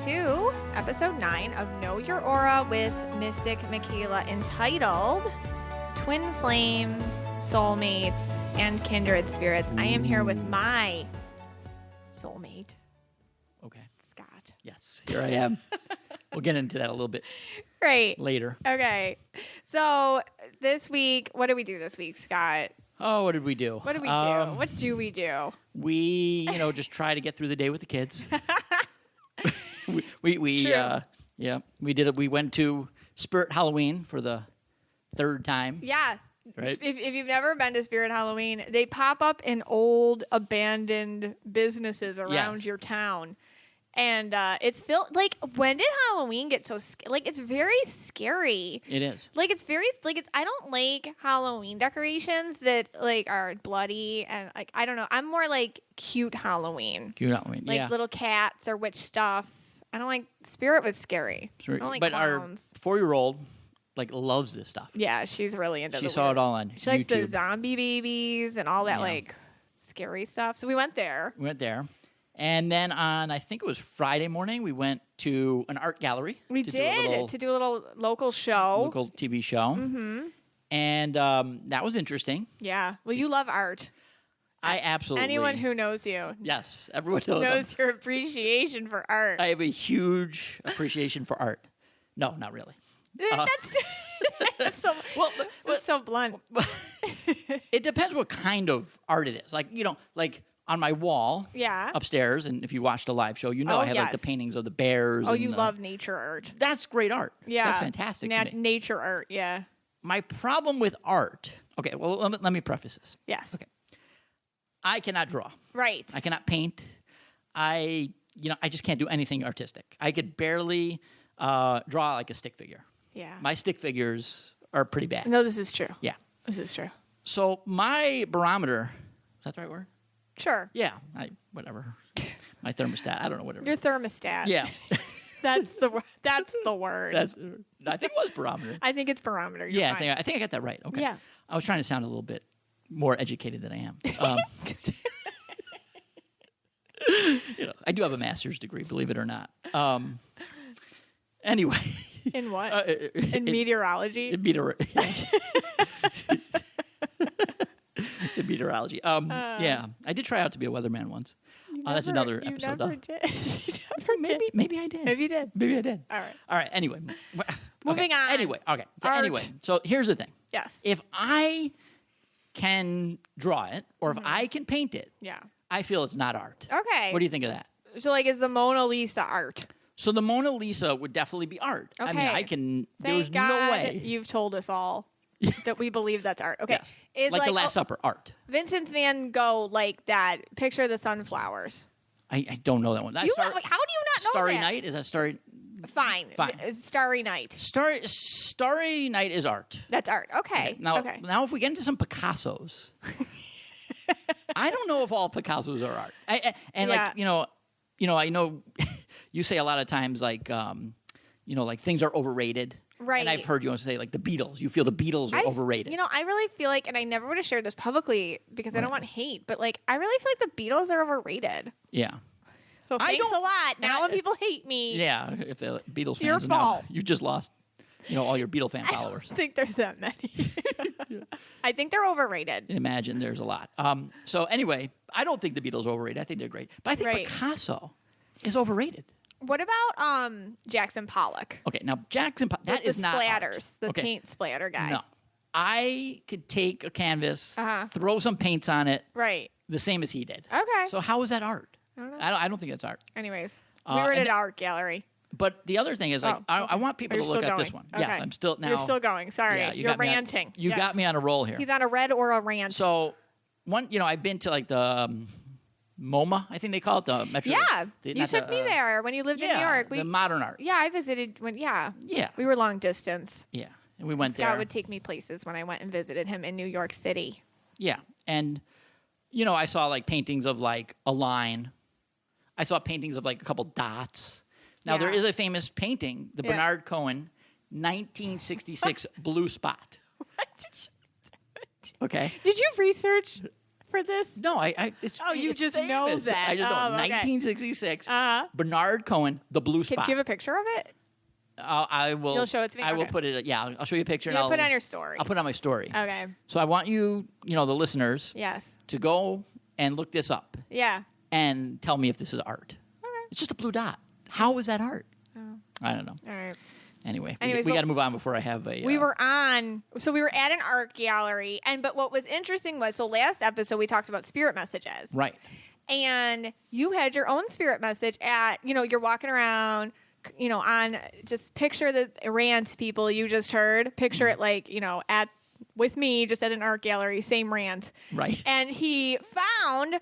to episode 9 of Know Your Aura with Mystic Michaela, entitled Twin Flames, Soulmates, and Kindred Spirits. I am here with my soulmate. Okay. Scott. Yes, here I am. We'll get into that a little bit later. Okay. So this week, what did we do this week, Scott? Oh, what did we do? What did we do? What do we do? We, just try to get through the day with the kids. we we did it. We went to Spirit Halloween for the third time. Yeah. Right? If you've never been to Spirit Halloween, they pop up in old abandoned businesses around your town. And it's filled, when did Halloween get so, it's very scary. It is. I don't like Halloween decorations that, are bloody and, I don't know. I'm more like cute Halloween. Cute Halloween, little cats or witch stuff. I don't like, Spirit was scary. I don't like clowns. Our 4-year-old, loves this stuff. Yeah, she's really into She saw it all on YouTube. She likes the zombie babies and all that, scary stuff. So we went there. And then on, I think it was Friday morning, we went to an art gallery. We did, to do a little local show. Local TV show. Mm-hmm. And that was interesting. Yeah. Well, you love art. I absolutely. Anyone who knows you. Yes, everyone knows your appreciation for art. I have a huge appreciation for art. No, not really. That's so blunt. It depends what kind of art it is. On my wall upstairs, and if you watched a live show, I had the paintings of the bears. Oh, you love nature art. That's great art. Yeah. That's fantastic to me. Nature art, yeah. My problem with art, okay, well, let me preface this. Yes. Okay. I cannot draw. Right. I cannot paint. I just can't do anything artistic. I could barely draw like a stick figure. Yeah. My stick figures are pretty bad. No, this is true. Yeah. This is true. So my barometer, is that the right word? Sure. Yeah, whatever. My thermostat. I don't know, whatever. Your thermostat. Yeah. That's the word. I think it was barometer. I think it's barometer. You're fine. I think I got that right. Okay. Yeah. I was trying to sound a little bit more educated than I am. I do have a master's degree, believe it or not. Anyway. In what? In meteorology? In meteorology. Yeah, I did try out to be a weatherman once. That's another episode. You never did. Maybe I did. Maybe you did. Maybe I did. All right. Anyway. Moving on. Anyway. So here's the thing. Yes. If I can draw it, or if I can paint it, I feel it's not art. Okay. What do you think of that? So, is the Mona Lisa art? So the Mona Lisa would definitely be art. Okay. There's no way. You've told us all that we believe that's art. Okay. Yes. Is the Last Supper art. Vincent Van Gogh, that picture of the sunflowers. I don't know that one. How do you not know Starry that? Night? Is that Starry? Fine. Starry Night. Starry Night is art. That's art. Okay. Now if we get into some Picassos, I don't know if all Picassos are art. I know you say a lot of times things are overrated. Right. And I've heard you say the Beatles. You feel the Beatles are overrated. I really feel and I never would have shared this publicly because I don't want hate, but I really feel the Beatles are overrated. Yeah. So thanks a lot. Now when people hate me. Yeah, if the Beatles fans. Your fault. You've just lost, all your Beatle fan followers. I don't think there's that many. I think they're overrated. Imagine there's a lot. So anyway, I don't think the Beatles are overrated. I think they're great. But I think Picasso is overrated. What about Jackson Pollock? Okay, now Jackson Pollock, that is not splatters, the paint splatter guy. No. I could take a canvas, throw some paints on it. Right. The same as he did. Okay. So how is that art? I don't know. I don't think that's art. Anyways, we were at an art gallery. But the other thing is, I want people to look at this one. Okay. Yes, I'm still now. You're still going. Sorry, Yeah, you're ranting. You got me on a roll here. He's on a red or a rant. So, I've been to the MoMA, I think they call it, the Metro. Yeah, you took me there when you lived in New York. The modern art. Yeah, I visited when. Yeah, yeah, we were long distance. Yeah, and we went Scott there. would take me places when I went and visited him in New York City. Yeah, and I saw paintings of a line. I saw paintings of a couple dots. Now there is a famous painting, the Bernard Cohen, 1966 Blue Spot. What did you? Okay. Did you research for this? No, it's you it's just famous. know that. I just know. Okay. 1966. Uh-huh. Bernard Cohen, The Blue Spot. Do you have a picture of it? I will. You'll show it to me? I will Okay. put it. Yeah, I'll show you a picture. You'll and put it on your story. I'll put it on my story. Okay. So I want you, the listeners, Yes. to go and look this up Yeah. and tell me if this is art. Okay. It's just a blue dot. How is that art? Oh. I don't know. All right. Anyway, Anyways, we got to move on before I have a. We were at an art gallery, but what was interesting was, so last episode we talked about spirit messages. Right. And you had your own spirit message you're walking around, on, just picture the rant people you just heard. Picture it like, with me, just at an art gallery, same rant. Right. And he found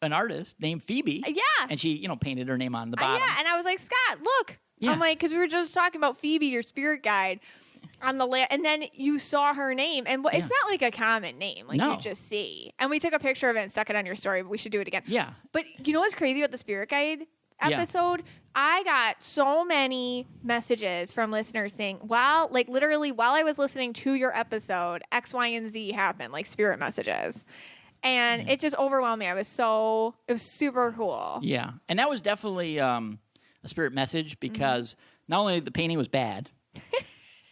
an artist named Phoebe. Yeah. And she, painted her name on the bottom. yeah, and I was like, Scott, look. Yeah. I'm like, because we were just talking about Phoebe, your spirit guide, on the and then you saw her name, and it's not like a common name, like you just see. And we took a picture of it and stuck it on your story, but we should do it again. Yeah. But you know what's crazy about the spirit guide episode? I got so many messages from listeners saying, literally while I was listening to your episode, X, Y, and Z happened, like spirit messages. And it just overwhelmed me. It was super cool. Yeah. And that was definitely a spirit message because not only the painting was bad,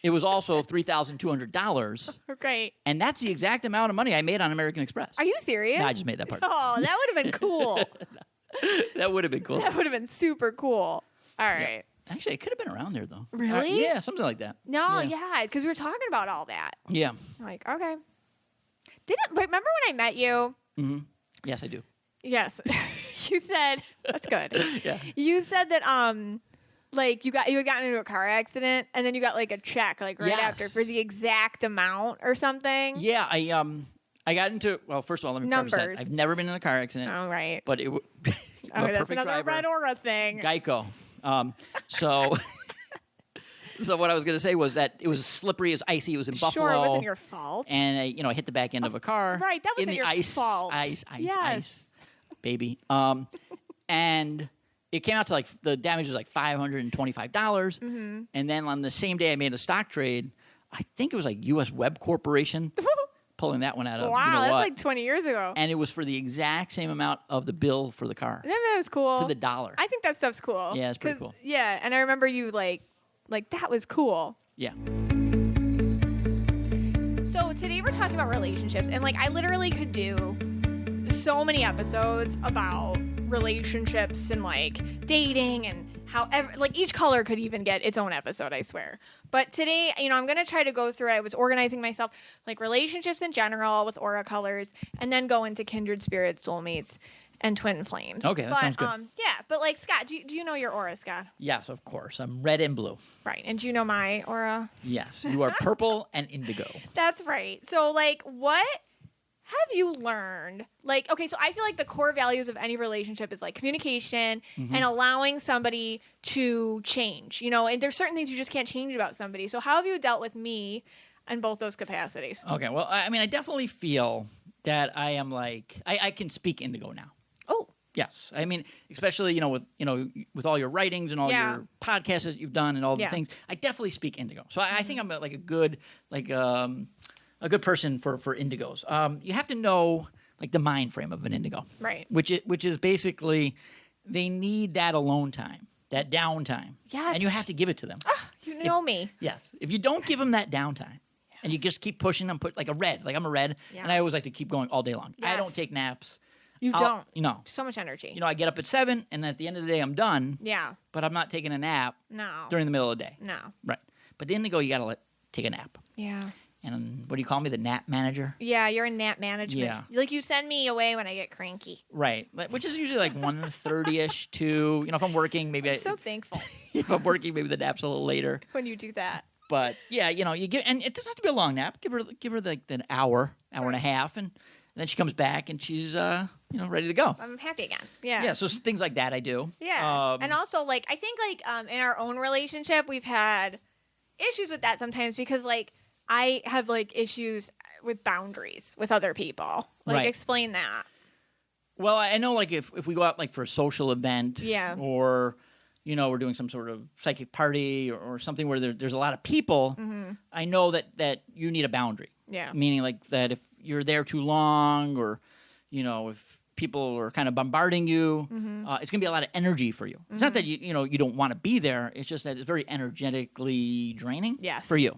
it was also $3,200. Great. And that's the exact amount of money I made on American Express. Are you serious? No, I just made that part. Oh, that would have been cool. That would have been cool. That would have been super cool. All right. Yeah. Actually, it could have been around there, though. Really? Yeah, something like that. No, yeah, because we were talking about all that. Yeah. I'm like, okay. Remember when I met you? Mm-hmm. Yes, I do. Yes. You said, that's good. Yeah. You said that, you had gotten into a car accident and then you got like a check right after for the exact amount or something. Yeah, I got into, well, first of all, let me preface that. I've never been in a car accident. Oh, right. But it that's another Red Aura thing. Geico. So what I was going to say was that it was slippery, it was icy, it was in Buffalo. Sure, it wasn't your fault. And I hit the back end of a car. Right, that wasn't your fault. Ice, yes. baby. And it came out to the damage was $525. Mm-hmm. And then on the same day I made a stock trade, I think it was U.S. Web Corporation. Pulling that one out of wow, that's 20 years ago. And it was for the exact same amount of the bill for the car. That was cool. To the dollar. I think that stuff's cool. Yeah, it's pretty cool. Yeah, and I remember you like that was cool. Yeah. So today we're talking about relationships, and I literally could do so many episodes about relationships and dating and however each color could even get its own episode, I swear. But today, I'm going to try to go through it. I was organizing myself relationships in general with aura colors and then go into kindred spirits, soulmates, and twin flames. Okay, that sounds good. Yeah, but Scott, do you know your aura, Scott? Yes, of course. I'm red and blue. Right. And do you know my aura? Yes. You are purple and indigo. That's right. So what have you learned? Okay, so I feel the core values of any relationship is communication and allowing somebody to change, and there's certain things you just can't change about somebody. So how have you dealt with me in both those capacities? Okay, well, I definitely feel that I am I can speak indigo now. Oh. Yes. Especially, with all your writings and all your podcasts that you've done and all the things, I definitely speak indigo. So I think I'm a good person for indigos. You have to know the mind frame of an indigo, right? Which is basically they need that alone time, that downtime. Yes, and you have to give it to them. You know me. Yes, if you don't give them that downtime, and you just keep pushing them, I'm a red, and I always like to keep going all day long. Yes. I don't take naps. You don't. So much energy. I get up at 7, and at the end of the day, I'm done. Yeah. But I'm not taking a nap. No. During the middle of the day. No. Right. But the indigo, you got to take a nap. Yeah. And what do you call me? The nap manager? Yeah, you're in nap management. Yeah. You send me away when I get cranky. Right. Which is usually 1:30ish to, if I'm working, maybe I'm so thankful. If I'm working, maybe the nap's a little later. When you do that. But yeah, you give, and it doesn't have to be a long nap. Give her an hour and a half, and then she comes back and she's ready to go. I'm happy again. Yeah. Yeah. So things like that I do. Yeah. And also I think in our own relationship we've had issues with that sometimes because I have issues with boundaries with other people. Right. Explain that. Well, I know if we go out for a social event, or we're doing some sort of psychic party or something where there's a lot of people, I know that you need a boundary. Yeah. Meaning that if you're there too long or if people are kind of bombarding you, it's going to be a lot of energy for you. It's not that you don't want to be there. It's just that it's very energetically draining for you.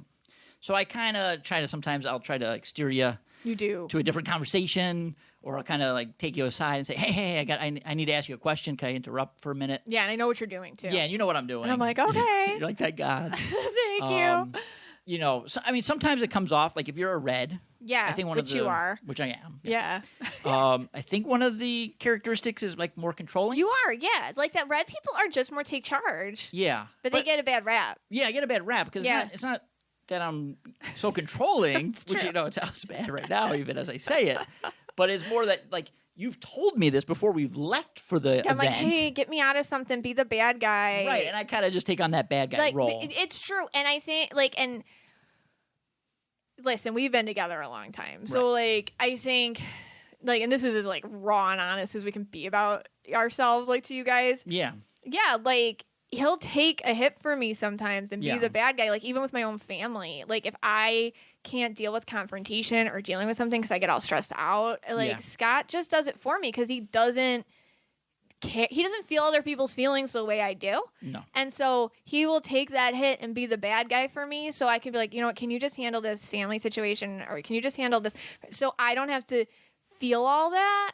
So I kind of sometimes I'll try to steer you. You do. To a different conversation, or I'll kind of like take you aside and say, hey, I need to ask you a question. Can I interrupt for a minute? Yeah, and I know what you're doing too. Yeah, you know what I'm doing. And I'm like, okay. You're like that God. Thank you. Sometimes it comes off like if you're a red. Yeah, I think you are. Which I am. Yes. Yeah. I think one of the characteristics is like more controlling. You are, yeah. Like that red people are just more take charge. Yeah. But they get a bad rap. Yeah, I get a bad rap because it's not that I'm so controlling, which it sounds bad right now, even as I say it. But it's more that like you've told me this before we've left for the event. I'm like, hey, get me out of something, be the bad guy. Right, and I kind of just take on that bad guy role. It's true, and I think and listen, we've been together a long time, so like I think and this is as like raw and honest as we can be about ourselves, like to you guys. Yeah, like. He'll take a hit for me sometimes and be the bad guy, like even with my own family. Like if I can't deal with confrontation or dealing with something because I get all stressed out, Scott just does it for me because he doesn't care. He doesn't feel other people's feelings the way I do. No. And so he will take that hit and be the bad guy for me so I can be like, you know what, can you just handle this family situation or can you just handle this? So I don't have to feel all that.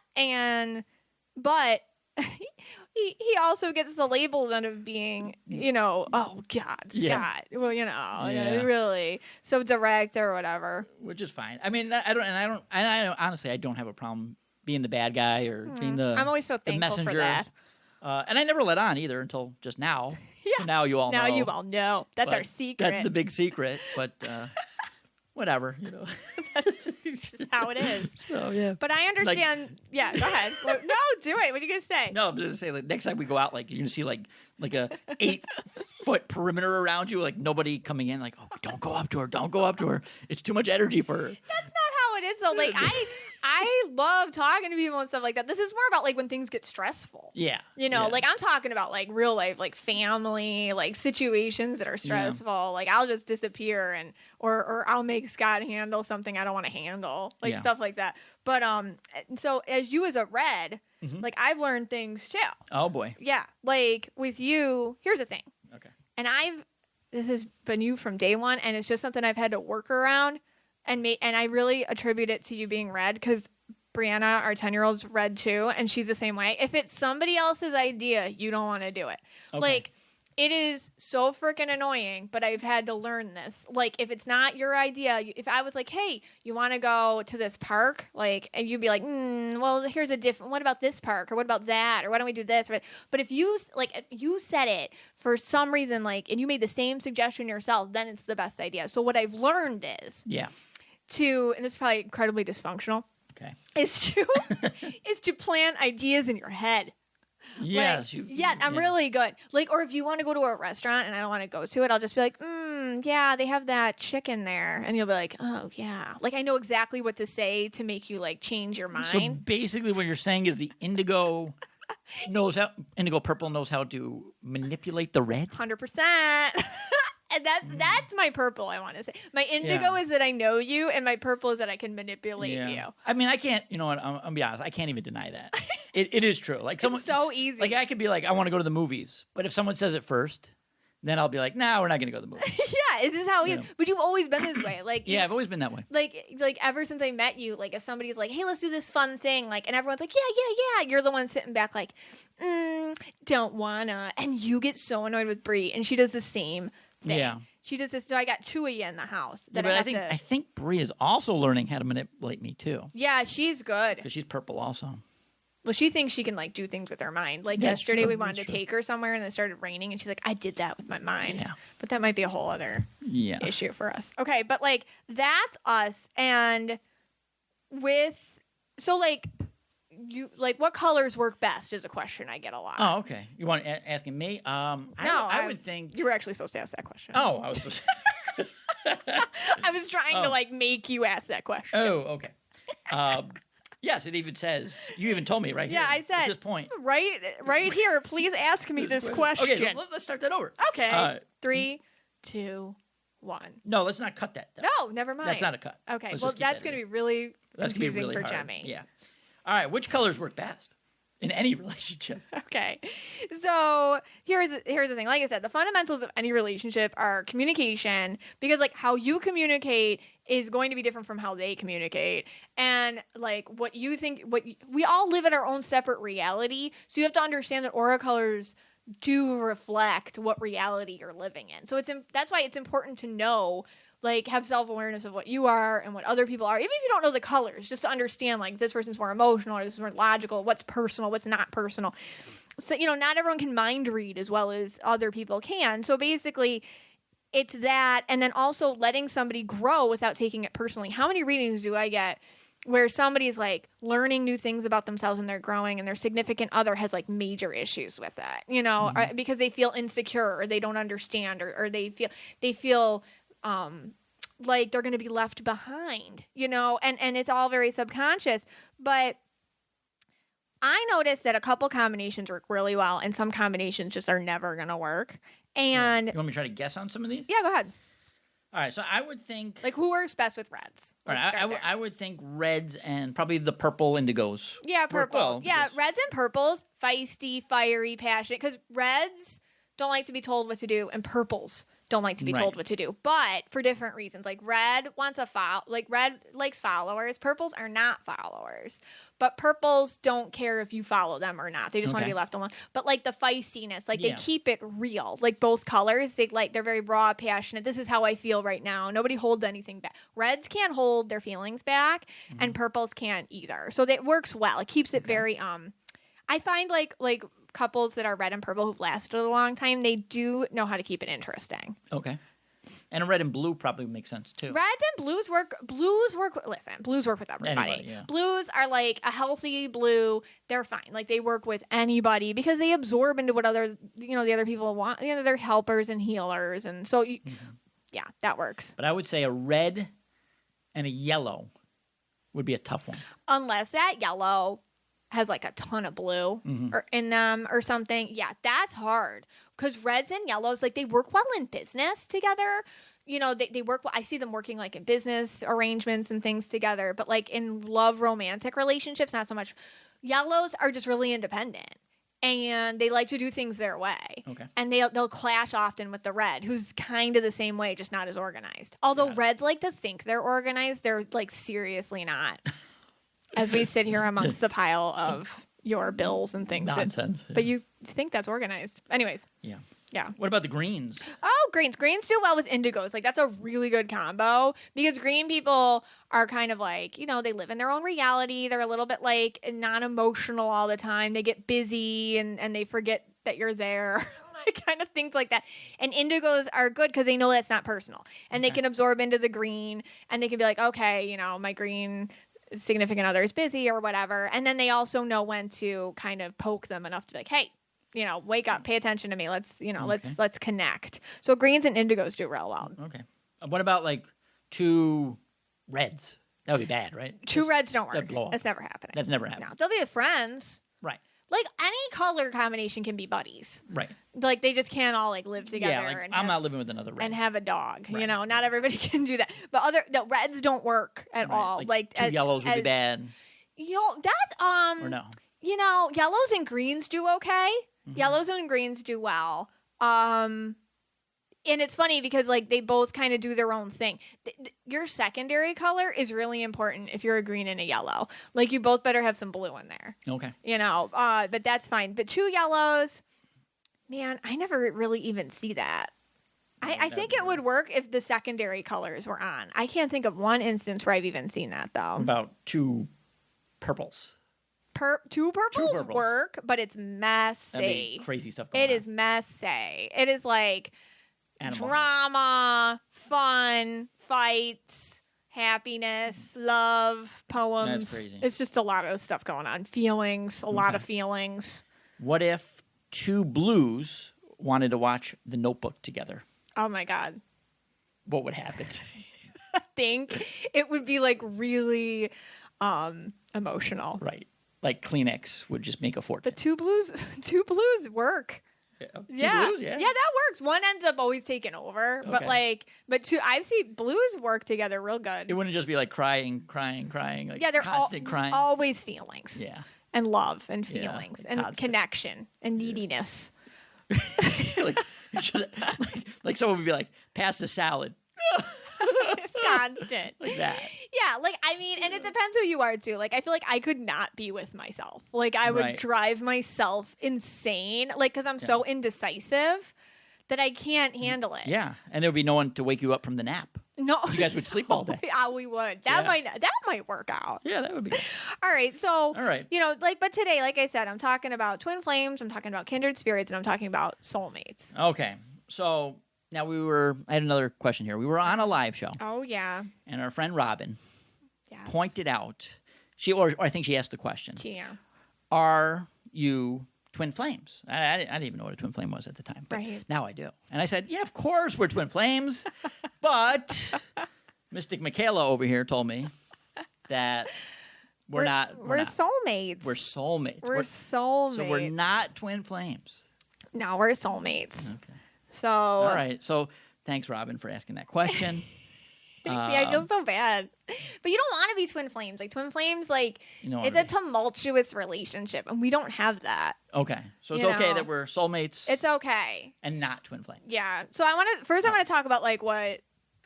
But he also gets the label then of being, oh God, Scott. Well, really so direct or whatever. Which is fine. I mean, I honestly, I don't have a problem being the bad guy or being the I'm always so thankful messenger. for that. And I never let on either until just now. Yeah. So now you all know. Now you all know. That's our secret. That's the big secret. But whatever, That's just how it is. So, yeah. But I understand. Yeah, go ahead. No, do it. What are you going to say? No, I'm just going to say, like, next time we go out, like, you're going to see, like a 8-foot perimeter around you, like, nobody coming in, like, oh, don't go up to her. Don't go up to her. It's too much energy for her. That's not how it is, though. Like, I love talking to people and stuff like that. This is more about, like, when things get stressful. Yeah. Like, I'm talking about, like, real life, like, family, like, situations that are stressful. Yeah. Like, I'll just disappear or I'll make Scott handle something I don't want to handle. Like, stuff like that. But, so, as you as a red, like, I've learned things, too. Oh, boy. Yeah. Like, with you, here's the thing. Okay. And this has been you from day one, and it's just something I've had to work around. And I really attribute it to you being red because Brianna, our 10-year-old's red too, and she's the same way. If it's somebody else's idea, you don't want to do it. Okay. Like, it is so freaking annoying, but I've had to learn this. Like, if it's not your idea, if I was like, hey, you want to go to this park? Like, and you'd be like, well, here's a different, what about this park? Or what about that? Or why don't we do this? But if you said it for some reason, like, and you made the same suggestion yourself, then it's the best idea. So what I've learned is... Yeah. And this is probably incredibly dysfunctional. Okay. Is to plan ideas in your head. Yes. Like, I'm really good. Like, or if you want to go to a restaurant and I don't want to go to it, I'll just be like, yeah, they have that chicken there. And you'll be like, oh, yeah. Like, I know exactly what to say to make you, like, change your mind. So basically what you're saying is the indigo purple knows how to manipulate the red? 100%. And that's my purple, I want to say. My indigo is that I know you, and my purple is that I can manipulate you. I mean, I can't, I'm going to be honest, I can't even deny that. It is true. Like it's so easy. Like, I could be like, I want to go to the movies. But if someone says it first, then I'll be like, nah, we're not going to go to the movies. Yeah, this is how it is. But you've always been this way. Like, yeah, I've always been that way. Like ever since I met you, like, if somebody's like, hey, let's do this fun thing, like, and everyone's like, yeah, you're the one sitting back like, don't wanna. And you get so annoyed with Brie, and she does the same thing. Yeah. She does this. So I got two of you in the house. But I think Brie is also learning how to manipulate me too. Yeah, she's good. Because she's purple also. Well, she thinks she can, like, do things with her mind. Like, yesterday we wanted to take her somewhere, and it started raining, and she's like, I did that with my mind. Yeah. But that might be a whole other issue for us. Okay, but, like, that's us. And so, like, what colors work best is a question I get a lot. Oh, okay. You want asking me? I would think... You were actually supposed to ask that question. Oh, I was supposed to ask that. I was trying to, like, make you ask that question. Oh, okay. Yes, it even says, you even told me right here. Yeah, I said, at this point. Right here, please ask me this question. Okay, let's start that over. Okay. 3, 2, 1. No, let's not cut that, though. No, never mind. That's not a cut. Okay, well, that's going to be really confusing for hard. Jemmy. Yeah. All right, which colors work best in any relationship? Okay. So here's the thing. Like I said, the fundamentals of any relationship are communication, because like how you communicate is going to be different from how they communicate. And like what you think, we all live in our own separate reality. So you have to understand that aura colors do reflect what reality you're living in. So that's why it's important to know, like, have self-awareness of what you are and what other people are, even if you don't know the colors, just to understand, like, this person's more emotional or this is more logical, what's personal, what's not personal. So, not everyone can mind read as well as other people can. So basically, it's that, and then also letting somebody grow without taking it personally. How many readings do I get where somebody's, like, learning new things about themselves and they're growing, and their significant other has, like, major issues with it, because they feel insecure or they don't understand or they feel like they're going to be left behind, and it's all very subconscious. But I noticed that a couple combinations work really well, and some combinations just are never going to work. And you want me to try to guess on some of these? Yeah, go ahead. All right, so I would think, like, who works best with reds? All right, I would think reds and probably the purple indigos. Yeah, purple. Well, yeah, reds and purples, feisty, fiery, passionate. Because reds don't like to be told what to do, and purples don't like to be told what to do, but for different reasons. Like red wants red likes followers. Purples are not followers, but purples don't care if you follow them or not. They just want to be left alone. But like the feistiness, like they keep it real. Like both colors, they're very raw, passionate. This is how I feel right now. Nobody holds anything back. Reds can't hold their feelings back, and purples can't either. So that works well. It keeps it very I find like couples that are red and purple who've lasted a long time, they do know how to keep it interesting. Okay. And a red and blue probably makes sense too. Reds and blues work. Blues work with everybody. Anybody, yeah. Blues are like a healthy blue. They're fine. Like they work with anybody because they absorb into what the other people want. They're helpers and healers. And so, yeah, that works. But I would say a red and a yellow would be a tough one. Unless that yellow has like a ton of blue or in them or something. Yeah, that's hard because reds and yellows, like they work well in business together. They work well. I see them working like in business arrangements and things together, but like in love, romantic relationships, not so much. Yellows are just really independent and they like to do things their way. Okay. And they'll clash often with the red, who's kind of the same way, just not as organized. Although reds like to think they're organized, they're like seriously not. As we sit here amongst the pile of your bills and things. Nonsense. But you think that's organized. Anyways. Yeah. Yeah. What about the greens? Oh, greens. Greens do well with indigos. Like, that's a really good combo because green people are kind of like, they live in their own reality. They're a little bit like non-emotional all the time. They get busy and they forget that you're there. Kind of things like that. And indigos are good because they know that's not personal. And they can absorb into the green and they can be like, okay, my green significant other is busy or whatever, and then they also know when to kind of poke them enough to be like, hey, wake up, pay attention to me, let's connect. So greens and indigos do real well. Okay. What about like two reds? That would be bad, right? Two reds don't work. That'd blow up. That's never happening. That's never happening. No, they'll be friends. Right. Like any color combination can be buddies. Right. Like they just can't all like live together. Yeah, like I'm not living with another red. And have a dog. Right. Not everybody can do that. But reds don't work at all. Like two yellows would be bad. That's or no. Yellows and greens do okay. Yellows and greens do well. And it's funny because like they both kind of do their own thing. Your secondary color is really important if you're a green and a yellow. Like you both better have some blue in there. Okay. But that's fine. But two yellows, man, I never really even see that. I think it would work if the secondary colors were on. I can't think of one instance where I've even seen that though. What about two purples? Two purples work, but it's messy. That'd be crazy stuff going on. It is messy. It is like Animal drama, fun, fights, happiness, love, poems. That's crazy. It's just a lot of stuff going on. Feelings, a lot of feelings. What if two blues wanted to watch The Notebook together? Oh my God. What would happen? I think it would be like really emotional. Right. Like Kleenex would just make a fortune. But two blues work. Two Yeah. blues, yeah. Yeah, that works. One ends up always taking over, but Okay. but two, I've seen blues work together real good. It wouldn't just be like crying, like Yeah, they're constant crying. always feelings. Yeah. And love and Yeah, feelings like and constant. connection and neediness. like, like someone would be like, pass the salad. It's constant. Like that. Yeah, like, I mean, and it depends who you are, too. Like, I feel like I could not be with myself. Like, I would Right. drive myself insane, like, because I'm so indecisive that I can't handle it. Yeah. And there would be no one to wake you up from the nap. No. You guys would sleep all day. Yeah, we would. That might work out. Yeah, that would be good. All right, so, All right. but today, like I said, I'm talking about twin flames, I'm talking about kindred spirits, and I'm talking about soulmates. Okay. So now I had another question here. We were on a live show, Oh, yeah. and our friend Robin Yes. pointed out, or I think she asked the question, Yeah. are you twin flames? I didn't even know what a twin flame was at the time, but Right. now I do. And I said, yeah, of course we're twin flames. But Mystic Michaela over here told me that we're not. We're soulmates. We're soulmates. We're soulmates. So we're not twin flames. No, we're soulmates. Okay. So. All right. So thanks, Robin, for asking that question. Yeah, I feel so bad. But you don't want to be twin flames. Like, twin flames, like, You know it's a tumultuous relationship, and we don't have that. Okay. So it's You okay know. that we're soulmates It's okay. and not twin flames. Yeah. So I want to talk about, like,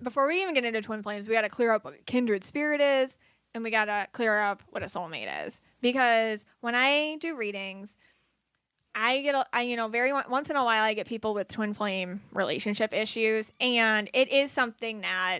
before we even get into twin flames, we got to clear up what a kindred spirit is, and we got to clear up what a soulmate is. Because when I do readings, once in a while I get people with twin flame relationship issues, and it is something that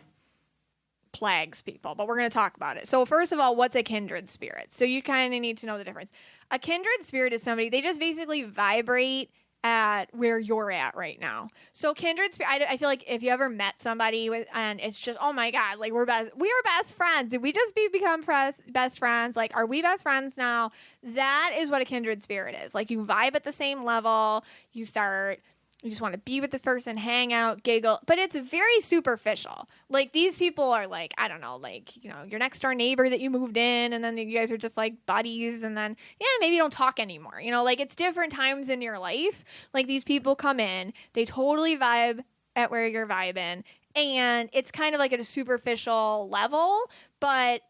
plagues people, but we're going to talk about it. So first of all, what's a kindred spirit? So you kind of need to know the difference. A kindred spirit is somebody, they just basically vibrate at where you're at right now. So kindred spirit, I feel like if you ever met somebody and it's just, oh my God, like we are best friends. Did we just become best friends? Like, are we best friends now? That is what a kindred spirit is. Like, you vibe at the same level. You just want to be with this person, hang out, giggle, but it's very superficial. Like, these people are like, I don't know, like, your next door neighbor that you moved in, and then you guys are just like buddies, and then, yeah, maybe you don't talk anymore. Like, it's different times in your life. Like, these people come in, they totally vibe at where you're vibing, and it's kind of like at a superficial level, but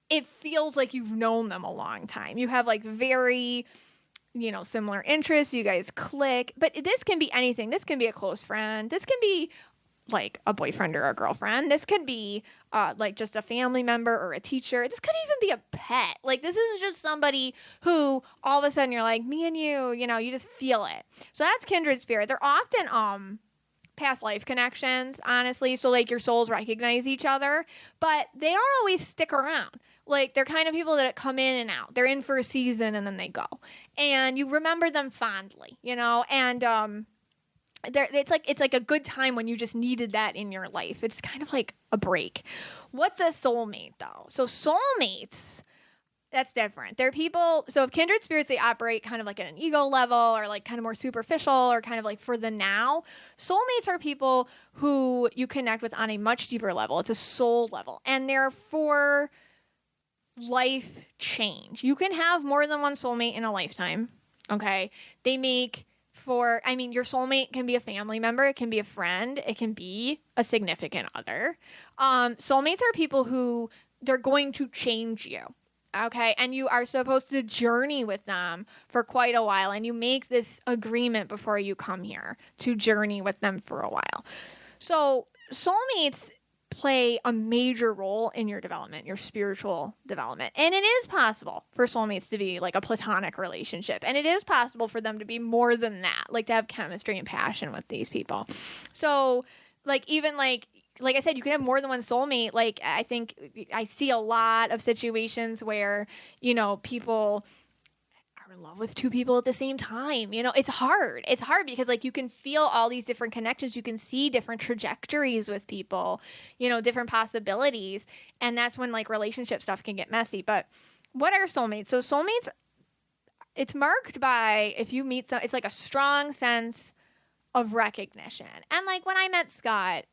it feels like you've known them a long time. You have like very similar interests, you guys click, but this can be anything. This can be a close friend. This can be like a boyfriend or a girlfriend. This could be like just a family member or a teacher. This could even be a pet. Like, this is just somebody who all of a sudden you're like, me and you just feel it. So that's kindred spirit. They're often past life connections, honestly. So like your souls recognize each other, but they don't always stick around. Like, they're kind of people that come in and out. They're in for a season and then they go. And you remember them fondly, and it's like a good time when you just needed that in your life. It's kind of like a break. What's a soulmate, though? So soulmates, that's different. They're people, so if kindred spirits, they operate kind of like at an ego level or like kind of more superficial or kind of like for the now. Soulmates are people who you connect with on a much deeper level. It's a soul level. And they're for life change. You can have more than one soulmate in a lifetime. Okay. Your soulmate can be a family member. It can be a friend. It can be a significant other. Soulmates are people who they're going to change you. Okay. And you are supposed to journey with them for quite a while. And you make this agreement before you come here to journey with them for a while. So soulmates play a major role in your development, your spiritual development. And it is possible for soulmates to be like a platonic relationship. And it is possible for them to be more than that, like to have chemistry and passion with these people. So like, even like I said, you can have more than one soulmate. Like, I think I see a lot of situations where, people are in love with two people at the same time. It's hard. It's hard because like you can feel all these different connections. You can see different trajectories with people, different possibilities. And that's when like relationship stuff can get messy. But what are soulmates? So soulmates, it's marked by, if you meet it's like a strong sense of recognition. And like when I met Scott,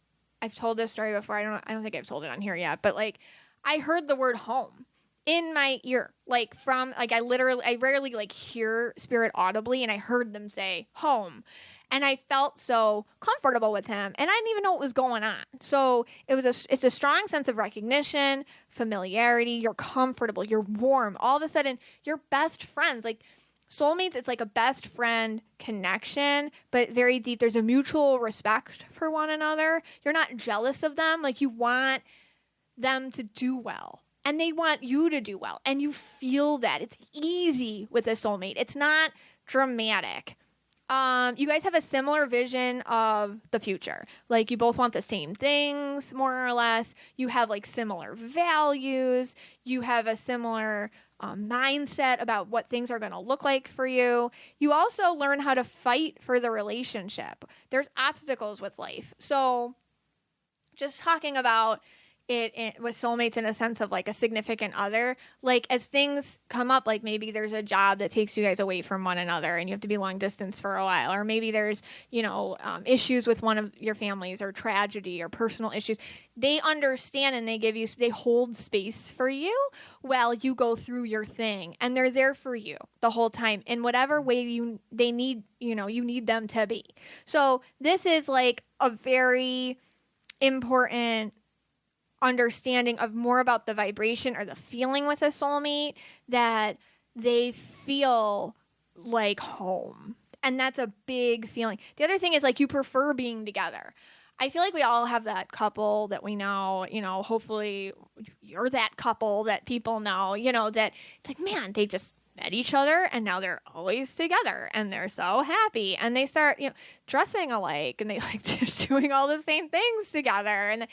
I've told this story before. I don't think I've told it on here yet, but like I heard the word home in my ear, like from like I rarely like hear spirit audibly, and I heard them say home. And I felt so comfortable with him, and I didn't even know what was going on. So it's a strong sense of recognition, familiarity. You're comfortable, you're warm. All of a sudden, you're best friends. Like soulmates, it's like a best friend connection, but very deep. There's a mutual respect for one another. You're not jealous of them. Like you want them to do well, and they want you to do well, and you feel that. It's easy with a soulmate. It's not dramatic. You guys have a similar vision of the future. Like you both want the same things, more or less. You have like similar values. You have a similar mindset about what things are going to look like for you. You also learn how to fight for the relationship. There's obstacles with life. So just talking about it with soulmates in a sense of like a significant other, like as things come up, like maybe there's a job that takes you guys away from one another and you have to be long distance for a while, or maybe there's issues with one of your families, or tragedy or personal issues. They understand, and they hold space for you while you go through your thing, and they're there for you the whole time in whatever way you need them to be. So this is like a very important understanding of more about the vibration or the feeling with a soulmate, that they feel like home. And that's a big feeling. The other thing is like you prefer being together. I feel like we all have that couple that we know, hopefully you're that couple that people know, that it's like, man, they just met each other and now they're always together and they're so happy, and they start, dressing alike, and they like just doing all the same things together. And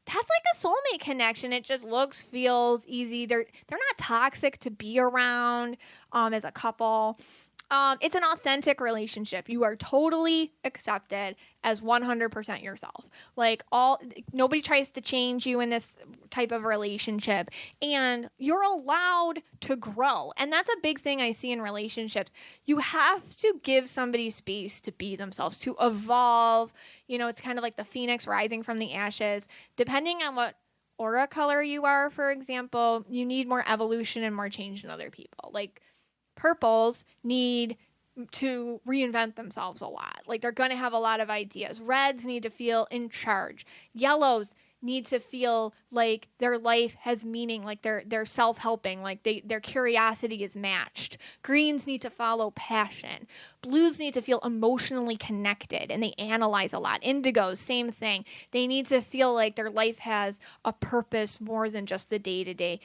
that's like a soulmate connection. It just looks, feels easy. They're not toxic to be around as a couple. It's an authentic relationship. You are totally accepted as 100% yourself. Like nobody tries to change you in this type of relationship, and you're allowed to grow. And that's a big thing I see in relationships. You have to give somebody space to be themselves, to evolve. It's kind of like the phoenix rising from the ashes. Depending on what aura color you are, for example, you need more evolution and more change than other people. Like purples need to reinvent themselves a lot. Like they're going to have a lot of ideas. Reds need to feel in charge. Yellows need to feel like their life has meaning, like they're self-helping, like their curiosity is matched. Greens need to follow passion. Blues need to feel emotionally connected, and they analyze a lot. Indigos, same thing. They need to feel like their life has a purpose more than just the day-to-day.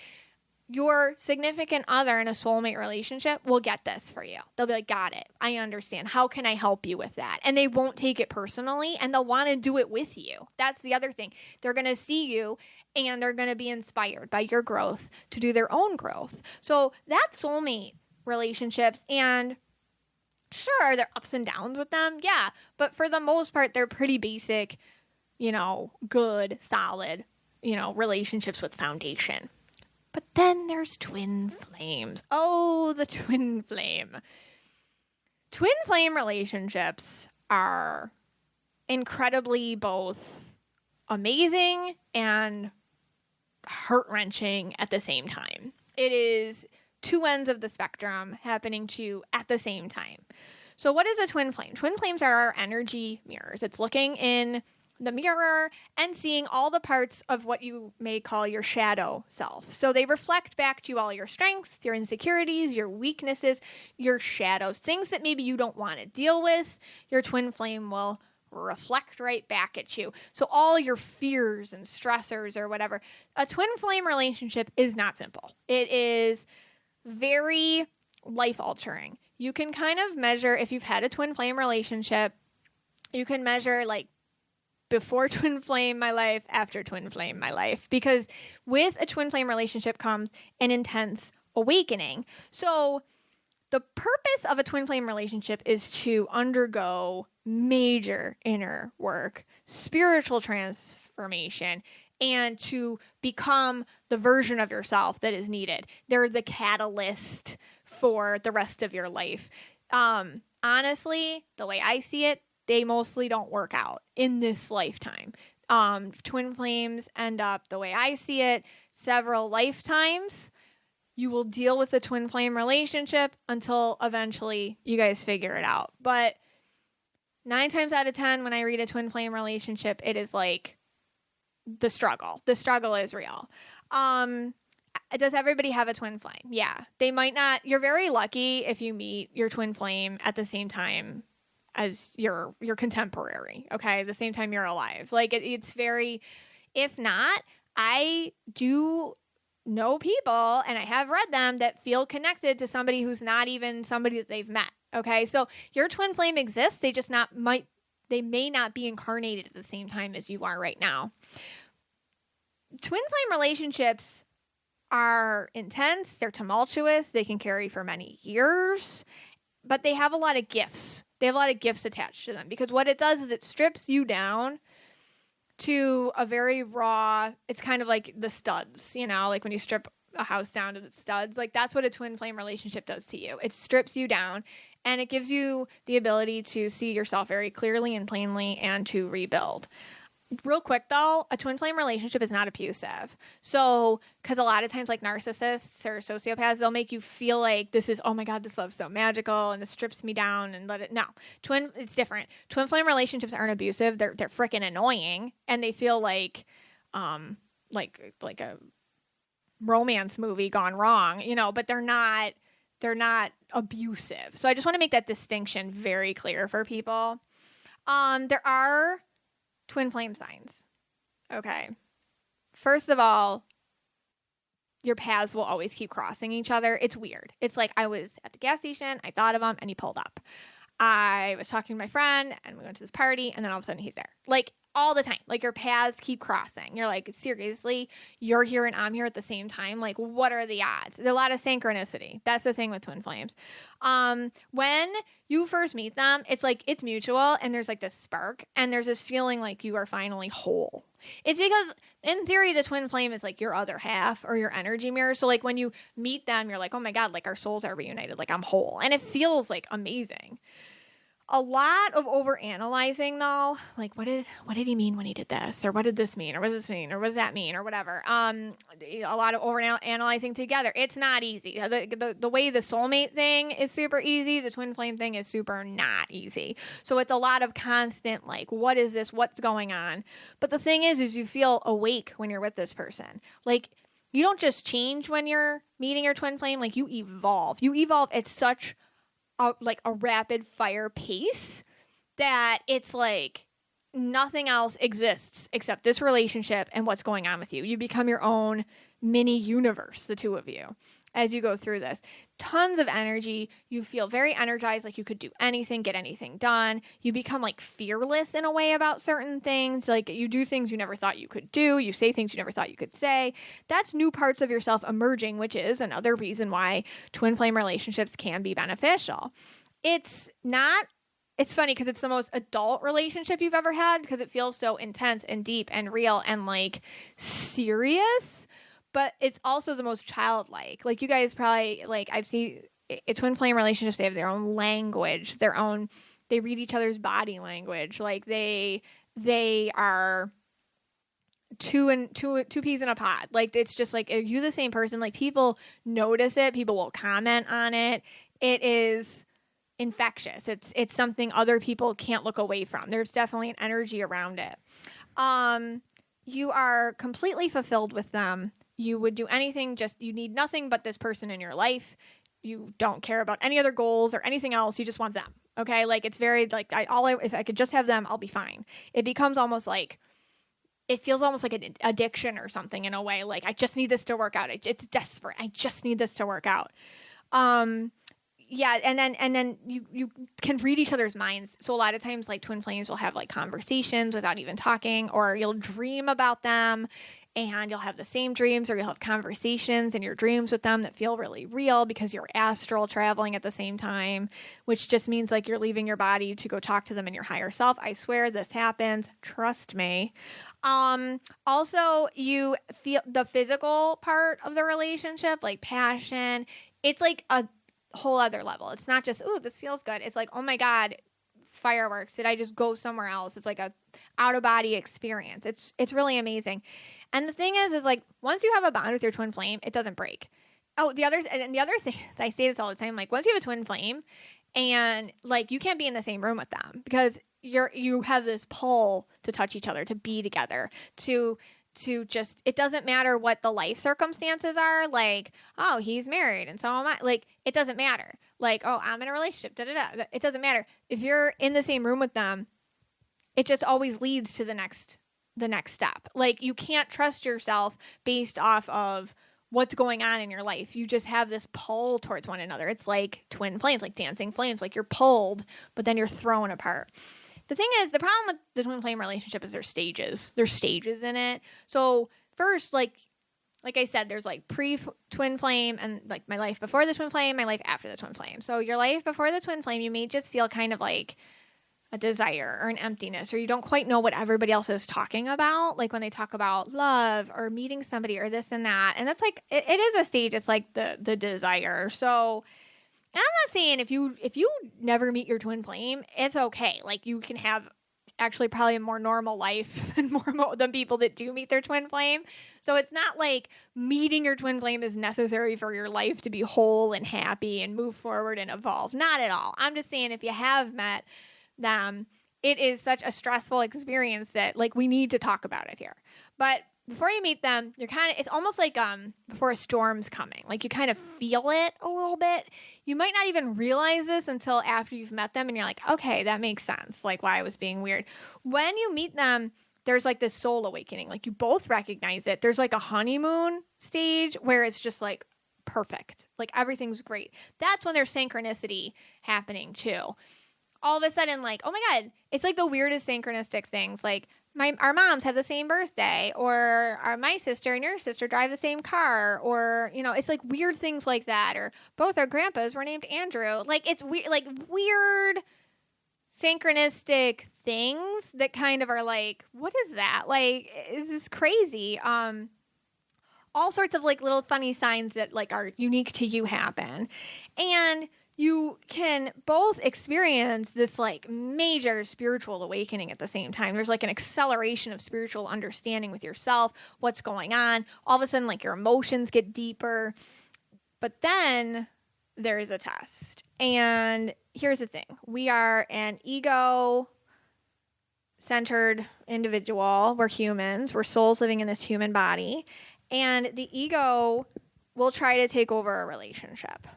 Your significant other in a soulmate relationship will get this for you. They'll be like, got it. I understand. How can I help you with that? And they won't take it personally, and they'll want to do it with you. That's the other thing. They're going to see you, and they're going to be inspired by your growth to do their own growth. So that's soulmate relationships. And sure, there are ups and downs with them. Yeah. But for the most part, they're pretty basic, good, solid, relationships with foundation. But then there's twin flames. Oh, the twin flame. Twin flame relationships are incredibly both amazing and heart-wrenching at the same time. It is two ends of the spectrum happening to you at the same time. So what is a twin flame? Twin flames are our energy mirrors. It's looking in the mirror and seeing all the parts of what you may call your shadow self. So they reflect back to you all your strengths, your insecurities, your weaknesses, your shadows, things that maybe you don't want to deal with. Your twin flame will reflect right back at you. So all your fears and stressors or whatever. A twin flame relationship is not simple. It is very life altering. You can kind of measure, if you've had a twin flame relationship, you can measure like before twin flame my life, after twin flame my life, because with a twin flame relationship comes an intense awakening. So the purpose of a twin flame relationship is to undergo major inner work, spiritual transformation, and to become the version of yourself that is needed. They're the catalyst for the rest of your life. Honestly, the way I see it, they mostly don't work out in this lifetime. Twin flames end up, the way I see it, several lifetimes. You will deal with the twin flame relationship until eventually you guys figure it out. But 9 times out of 10, when I read a twin flame relationship, it is like the struggle. The struggle is real. Does everybody have a twin flame? Yeah. They might not. You're very lucky if you meet your twin flame at the same time as your contemporary, okay? The same time you're alive. Like, it's very, if not, I do know people, and I have read them, that feel connected to somebody who's not even somebody that they've met, okay? So your twin flame exists. They just they may not be incarnated at the same time as you are right now. Twin flame relationships are intense. They're tumultuous. They can carry for many years, but they have a lot of gifts. They have a lot of gifts attached to them, because what it does is it strips you down to a very raw, it's kind of like the studs, you know, like when you strip a house down to the studs, like that's what a twin flame relationship does to you. It strips you down, and it gives you the ability to see yourself very clearly and plainly and to rebuild. Real quick though, a twin flame relationship is not abusive. So, because a lot of times, like narcissists or sociopaths, they'll make you feel like this is, oh my God, this love's so magical and this strips me down and no. It's different. Twin flame relationships aren't abusive. They're freaking annoying, and they feel like a romance movie gone wrong, you know, but they're not abusive. So I just want to make that distinction very clear for people. There are twin flame signs. Okay. First of all, your paths will always keep crossing each other. It's weird. It's like I was at the gas station, I thought of him, and he pulled up. I was talking to my friend, and we went to this party, and then all of a sudden he's there. Like, all the time. Like, your paths keep crossing. You're like, seriously, you're here and I'm here at the same time? Like, what are the odds? There's a lot of synchronicity. That's the thing with twin flames. When you first meet them, it's like, it's mutual, and there's like this spark, and there's this feeling like you are finally whole. It's because, in theory, the twin flame is like your other half or your energy mirror. So, like, when you meet them, you're like, oh my God, like, our souls are reunited. Like, I'm whole. And it feels, like, amazing. A lot of overanalyzing, though, like, what did he mean when he did this? Or what did this mean? Or what does this mean? Or what does that mean? Or whatever. A lot of overanalyzing together. It's not easy. The way the soulmate thing is super easy, the twin flame thing is super not easy. So it's a lot of constant, like, what is this? What's going on? But the thing is you feel awake when you're with this person. Like, you don't just change when you're meeting your twin flame. Like, you evolve. You evolve at such a rapid fire pace that it's like nothing else exists except this relationship and what's going on with you. You become your own mini universe, the two of you, as you go through this. Tons of energy. You feel very energized, like you could do anything, get anything done. You become like fearless in a way about certain things. Like, you do things you never thought you could do. You say things you never thought you could say. That's new parts of yourself emerging, which is another reason why twin flame relationships can be beneficial. It's funny because it's the most adult relationship you've ever had, because it feels so intense and deep and real and like serious. But it's also the most childlike. Like, you guys probably, like, I've seen twin flame relationships, they have their own language, they read each other's body language. Like, they are two peas in a pod. Like, it's just like, are you the same person? Like, people notice it. People will comment on it. It is infectious. It's something other people can't look away from. There's definitely an energy around it. You are completely fulfilled with them. You would do anything, you need nothing but this person in your life. You don't care about any other goals or anything else. You just want them. Okay? Like, it's very, like, if I could just have them, I'll be fine. It becomes almost like, it feels almost like an addiction or something in a way. Like, I just need this to work out. It's desperate. I just need this to work out. Yeah, and then you can read each other's minds. So a lot of times, like, twin flames will have like conversations without even talking, or you'll dream about them and you'll have the same dreams, or you'll have conversations in your dreams with them that feel really real because you're astral traveling at the same time, which just means like you're leaving your body to go talk to them in your higher self. I swear this happens. Trust me. Also, you feel the physical part of the relationship, like passion. It's like a whole other level. It's not just, ooh, this feels good. It's like, oh my God, fireworks. Did I just go somewhere else? It's like a out of body experience. It's really amazing. And the thing is like, once you have a bond with your twin flame, it doesn't break. Oh, the other thing is, I say this all the time, like, once you have a twin flame and like, you can't be in the same room with them, because you have this pull to touch each other, to be together, to just, it doesn't matter what the life circumstances are. Like, oh, he's married and so am I. Like, it doesn't matter. Like, oh, I'm in a relationship. It doesn't matter. If you're in the same room with them, it just always leads to the next step. Like, you can't trust yourself based off of what's going on in your life. You just have this pull towards one another. It's like twin flames, like dancing flames. Like, you're pulled, but then you're thrown apart. The thing is, the problem with the twin flame relationship is there's stages. There's stages in it. So first, like I said, there's like pre-twin flame and like my life before the twin flame, my life after the twin flame. So your life before the twin flame, you may just feel kind of like a desire or an emptiness, or you don't quite know what everybody else is talking about. Like when they talk about love or meeting somebody or this and that. And that's like, it is a stage. It's like the desire. So I'm not saying if you never meet your twin flame, it's okay. Like, you can have actually probably a more normal life than people that do meet their twin flame. So it's not like meeting your twin flame is necessary for your life to be whole and happy and move forward and evolve. Not at all. I'm just saying, if you have met them, it is such a stressful experience that, like, we need to talk about it here. But before you meet them, it's almost like before a storm's coming. Like, you kind of feel it a little bit. You might not even realize this until after you've met them and you're like, okay, that makes sense. Like, why I was being weird. When you meet them, there's like this soul awakening. Like, you both recognize it. There's like a honeymoon stage where it's just like perfect. Like, everything's great. That's when there's synchronicity happening too. All of a sudden, like, oh my God, it's like the weirdest synchronistic things. Like, our moms have the same birthday, or my sister and your sister drive the same car, or, it's like weird things like that, or both our grandpas were named Andrew. Like, it's weird synchronistic things that kind of are like, what is that? Like, this is crazy. All sorts of like little funny signs that like are unique to you happen. And you can both experience this like major spiritual awakening at the same time. There's like an acceleration of spiritual understanding with yourself, what's going on. All of a sudden, like, your emotions get deeper. But then there is a test. And here's the thing. We are an ego-centered individual. We're humans. We're souls living in this human body. And the ego will try to take over a relationship.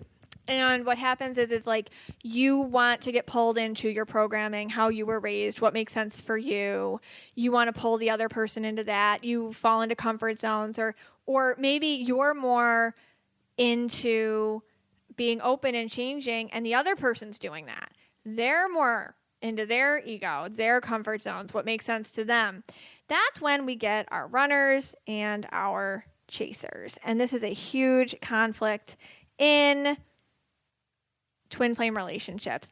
And what happens is it's like you want to get pulled into your programming, how you were raised, what makes sense for you. You want to pull the other person into that. You fall into comfort zones, or maybe you're more into being open and changing, and the other person's doing that. They're more into their ego, their comfort zones, what makes sense to them. That's when we get our runners and our chasers. And this is a huge conflict in twin flame relationships.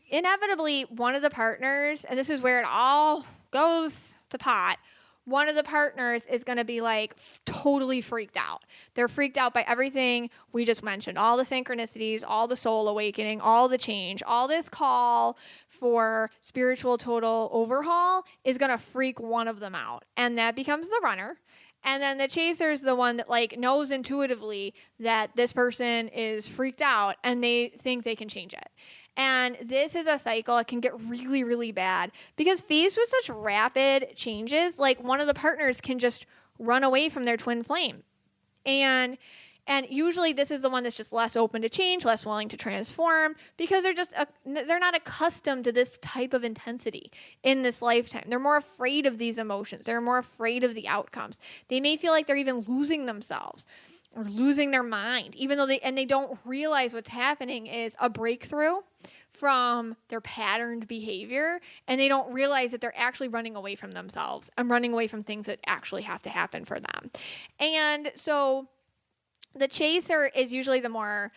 Inevitably, one of the partners, and this is where it all goes to pot, one of the partners is going to be like totally freaked out. They're freaked out by everything we just mentioned, all the synchronicities, all the soul awakening, all the change, all this call for spiritual total overhaul is going to freak one of them out. And that becomes the runner. And then the chaser is the one that like knows intuitively that this person is freaked out and they think they can change it. And this is a cycle. It can get really, really bad because faced with such rapid changes, like one of the partners can just run away from their twin flame. And usually this is the one that's just less open to change, less willing to transform, because they're not accustomed to this type of intensity in this lifetime. They're more afraid of these emotions. They're more afraid of the outcomes. They may feel like they're even losing themselves or losing their mind, even though they don't realize what's happening is a breakthrough from their patterned behavior, and they don't realize that they're actually running away from themselves and running away from things that actually have to happen for them. And so the chaser is usually the more,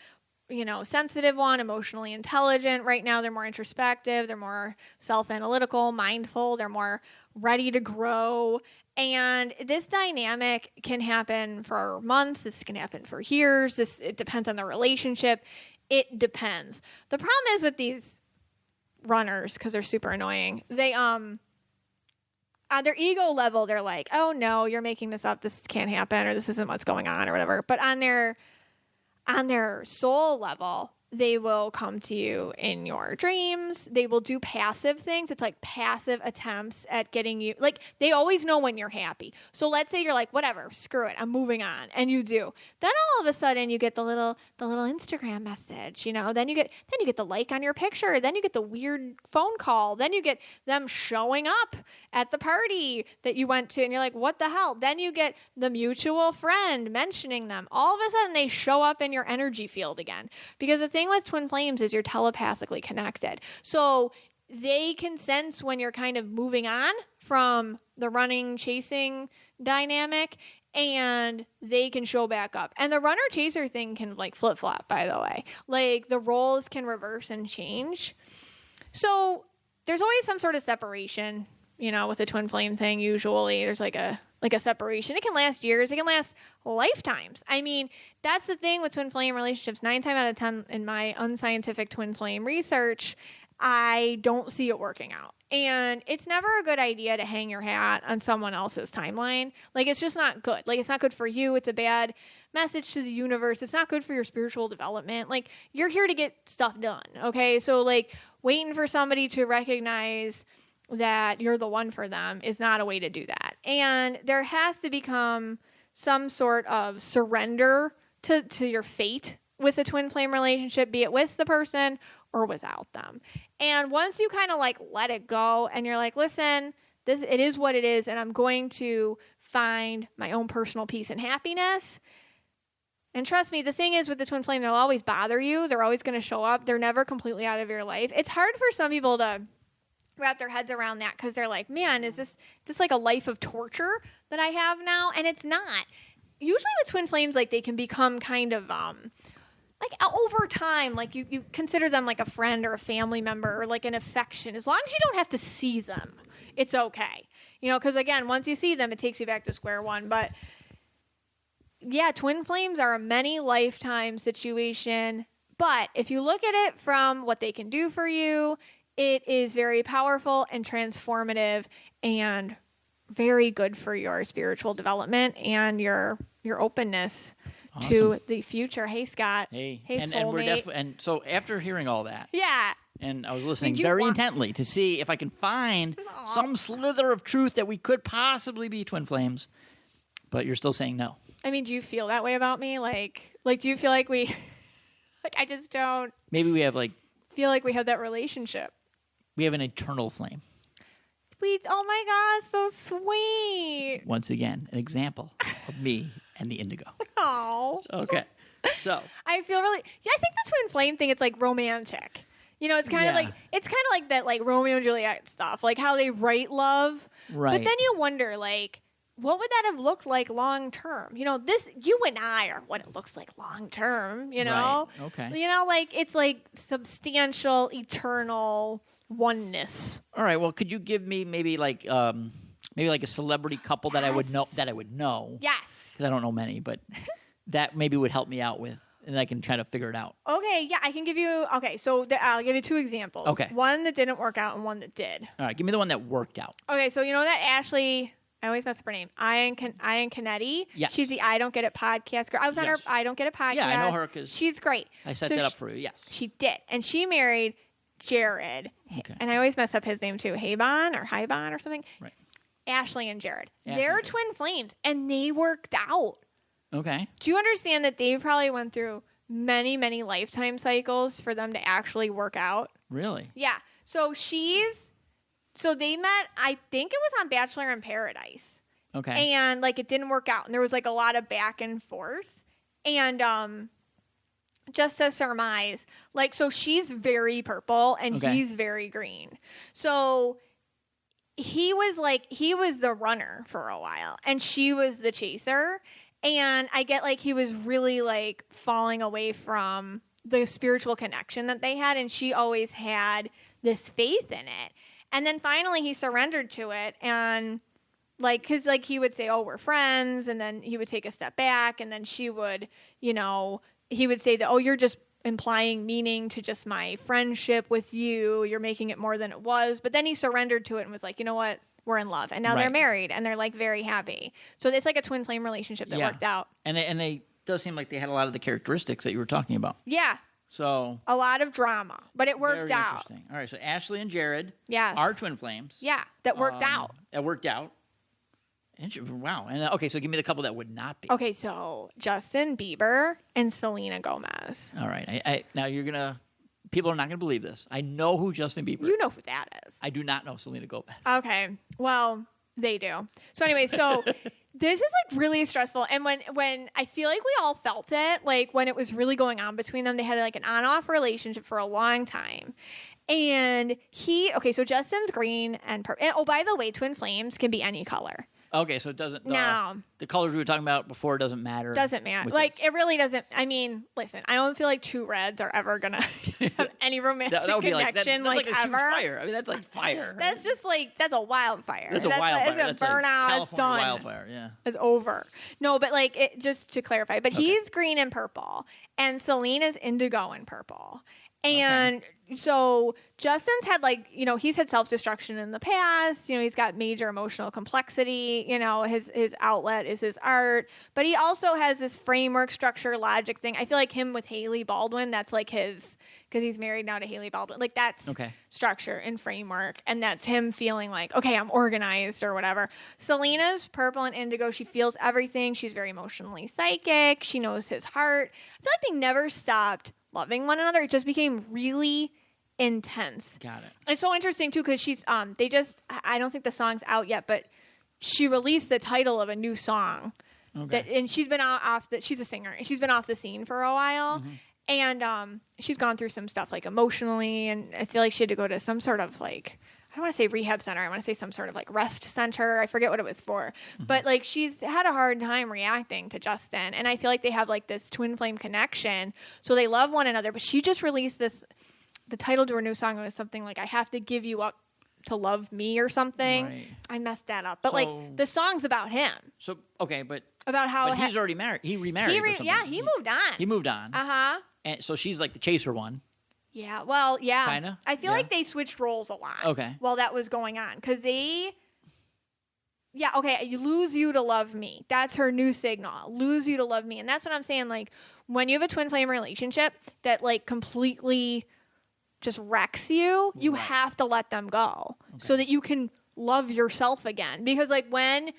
sensitive one, emotionally intelligent. Right now, they're more introspective. They're more self-analytical, mindful. They're more ready to grow. And this dynamic can happen for months. This can happen for years. It depends on the relationship. It depends. The problem is with these runners, because they're super annoying, they on their ego level, they're like, oh no, you're making this up. This can't happen, or this isn't what's going on, or whatever. But on their soul level, They will come to you in your dreams. They will do passive things. It's like passive attempts at getting you, like they always know when you're happy. So let's say you're like, whatever, screw it, I'm moving on, and you do. Then all of a sudden you get the little Instagram message, then you get the like on your picture, then you get the weird phone call, then you get them showing up at the party that you went to, and you're like, what the hell? Then you get the mutual friend mentioning them. All of a sudden they show up in your energy field again. Because the thing with twin flames is you're telepathically connected. So they can sense when you're kind of moving on from the running, chasing dynamic, and they can show back up. And the runner chaser thing can like flip flop, by the way. Like the roles can reverse and change. So there's always some sort of separation, with the twin flame thing. Usually there's like a separation. It can last years. It can last lifetimes. I mean, that's the thing with twin flame relationships. 9 times out of 10 in my unscientific twin flame research, I don't see it working out. And it's never a good idea to hang your hat on someone else's timeline. Like, it's just not good. Like, it's not good for you. It's a bad message to the universe. It's not good for your spiritual development. Like, you're here to get stuff done, okay? So, like, waiting for somebody to recognize that you're the one for them is not a way to do that. And there has to become some sort of surrender to your fate with a twin flame relationship, be it with the person or without them. And once you kind of like let it go and you're like, listen, it is what it is, and I'm going to find my own personal peace and happiness. And trust me, the thing is with the twin flame, they'll always bother you. They're always going to show up. They're never completely out of your life. It's hard for some people to wrap their heads around that because they're like, man, is this like a life of torture that I have now? And it's not. Usually with twin flames, like they can become kind of like over time, like you consider them like a friend or a family member or like an affection. As long as you don't have to see them, it's okay. Because again, once you see them, it takes you back to square one. But yeah, twin flames are a many lifetime situation. But if you look at it from what they can do for you, it is very powerful and transformative and very good for your spiritual development and your openness to the future. Hey, Scott. Hey, soulmate. And so after hearing all that, yeah, and I was listening very intently to see if I can find some slither of truth that we could possibly be twin flames, but you're still saying no. I mean, do you feel that way about me? Like do you feel like we, like I just don't. Maybe we have feel like we have that relationship. We have an eternal flame. Sweet. Oh my God, so sweet. Once again, an example of me and the indigo. Oh. Okay. So. I feel really, I think the twin flame thing, it's like romantic. It's kind of like that like Romeo and Juliet stuff, like how they write love. Right. But then you wonder, like, what would that have looked like long term? You and I are what it looks like long term, Right. Okay. Like it's like substantial, eternal oneness. All right. Well, could you give me maybe like a celebrity couple that I would know? Yes. Because I don't know many, but that maybe would help me out with, and I can try to figure it out. Okay. Yeah, I can give you. Okay, so I'll give you 2 examples. Okay. One that didn't work out and one that did. All right. Give me the one that worked out. Okay. So that Ashley. I always mess up her name. Ian Canetti. Yes. She's the I Don't Get It podcast girl. I was on her I Don't Get It podcast. Yeah, I know her because she's great. I set that up for you. Yes. She did, and she married Jared. Okay. And I always mess up his name too. Haybon or something. Right. Ashley and Jared. Ashley They're and Jared. twin flames, and they worked out. Okay. Do you understand that they probably went through many, many lifetime cycles for them to actually work out? Really? Yeah. So they met, I think it was on Bachelor in Paradise. Okay. And like it didn't work out. And there was like a lot of back and forth. And just to surmise, like, so she's very purple and he's very green. So he was the runner for a while and she was the chaser. And I get like he was really like falling away from the spiritual connection that they had. And she always had this faith in it. And then finally he surrendered to it. And like, cause like he would say, oh, we're friends. And then he would take a step back and then she would, he would say that, oh, you're just implying meaning to just my friendship with you. You're making it more than it was. But then he surrendered to it and was like, you know what? We're in love. And now they're married and they're like very happy. So it's like a twin flame relationship that worked out. And they does seem like they had a lot of the characteristics that you were talking about. Yeah. So a lot of drama, but it worked very out. Interesting. All right, so Ashley and Jared Yes. are twin flames. Yeah, that worked out. That worked out. Wow. And okay, so give me the couple that would not be. Okay, so Justin Bieber and Selena Gomez. All right. I now you're gonna. People are not gonna believe this. I know who Justin Bieber is. You know who that is. I do not know Selena Gomez. Okay, well, they do. So anyway, so this is like really stressful. And when I feel like we all felt it, like when it was really going on between them, they had like an on-off relationship for a long time. And so Justin's green and purple. And, oh, by the way, twin flames can be any color. Okay, so it doesn't. No. The colors we were talking about before doesn't matter. Doesn't matter. Like, it really doesn't. I mean, listen, I don't feel like two reds are ever going to have any romantic that would be connection, that's like a ever. huge fire. I mean, that's like fire. That's just like, that's a wildfire. That's a wildfire. It's a burnout. Like It's California done. wildfire, yeah. It's over. No, but like, just to clarify, but he's green and purple, and Selena's indigo and purple. And so Justin's had he's had self-destruction in the past. He's got major emotional complexity. His outlet is his art, but he also has this framework, structure, logic thing. I feel like him with Haley Baldwin, that's like his, because he's married now to Haley Baldwin. Like that's structure and framework. And that's him feeling like, okay, I'm organized or whatever. Selena's purple and indigo. She feels everything. She's very emotionally psychic. She knows his heart. I feel like they never stopped loving one another. It just became really intense. Got it. It's so interesting too, because she's I don't think the song's out yet, but she released the title of a new song. And she's been she's a singer, and she's been off the scene for a while. And she's gone through some stuff like emotionally, and I feel like she had to go to some sort of like, I don't want to say rehab center. I want to say some sort of like rest center. I forget what it was for. But like she's had a hard time reacting to Justin. And I feel like they have like this twin flame connection. So they love one another. But she just released the title to her new song was something like, I have to give you up to love me or something. Right. I messed that up. But like the song's about him. So, okay, but. About how. But he's already married. He remarried. He moved on. He moved on. Uh-huh. And so she's like the chaser one. Yeah, well, yeah. Kinda? I feel like they switched roles a lot. Okay. While that was going on. Because you lose you to love me. That's her new signal. Lose you to love me. And that's what I'm saying. Like, when you have a twin flame relationship that, like, completely just wrecks you, you have to let them go. So that you can love yourself again. Because, like, when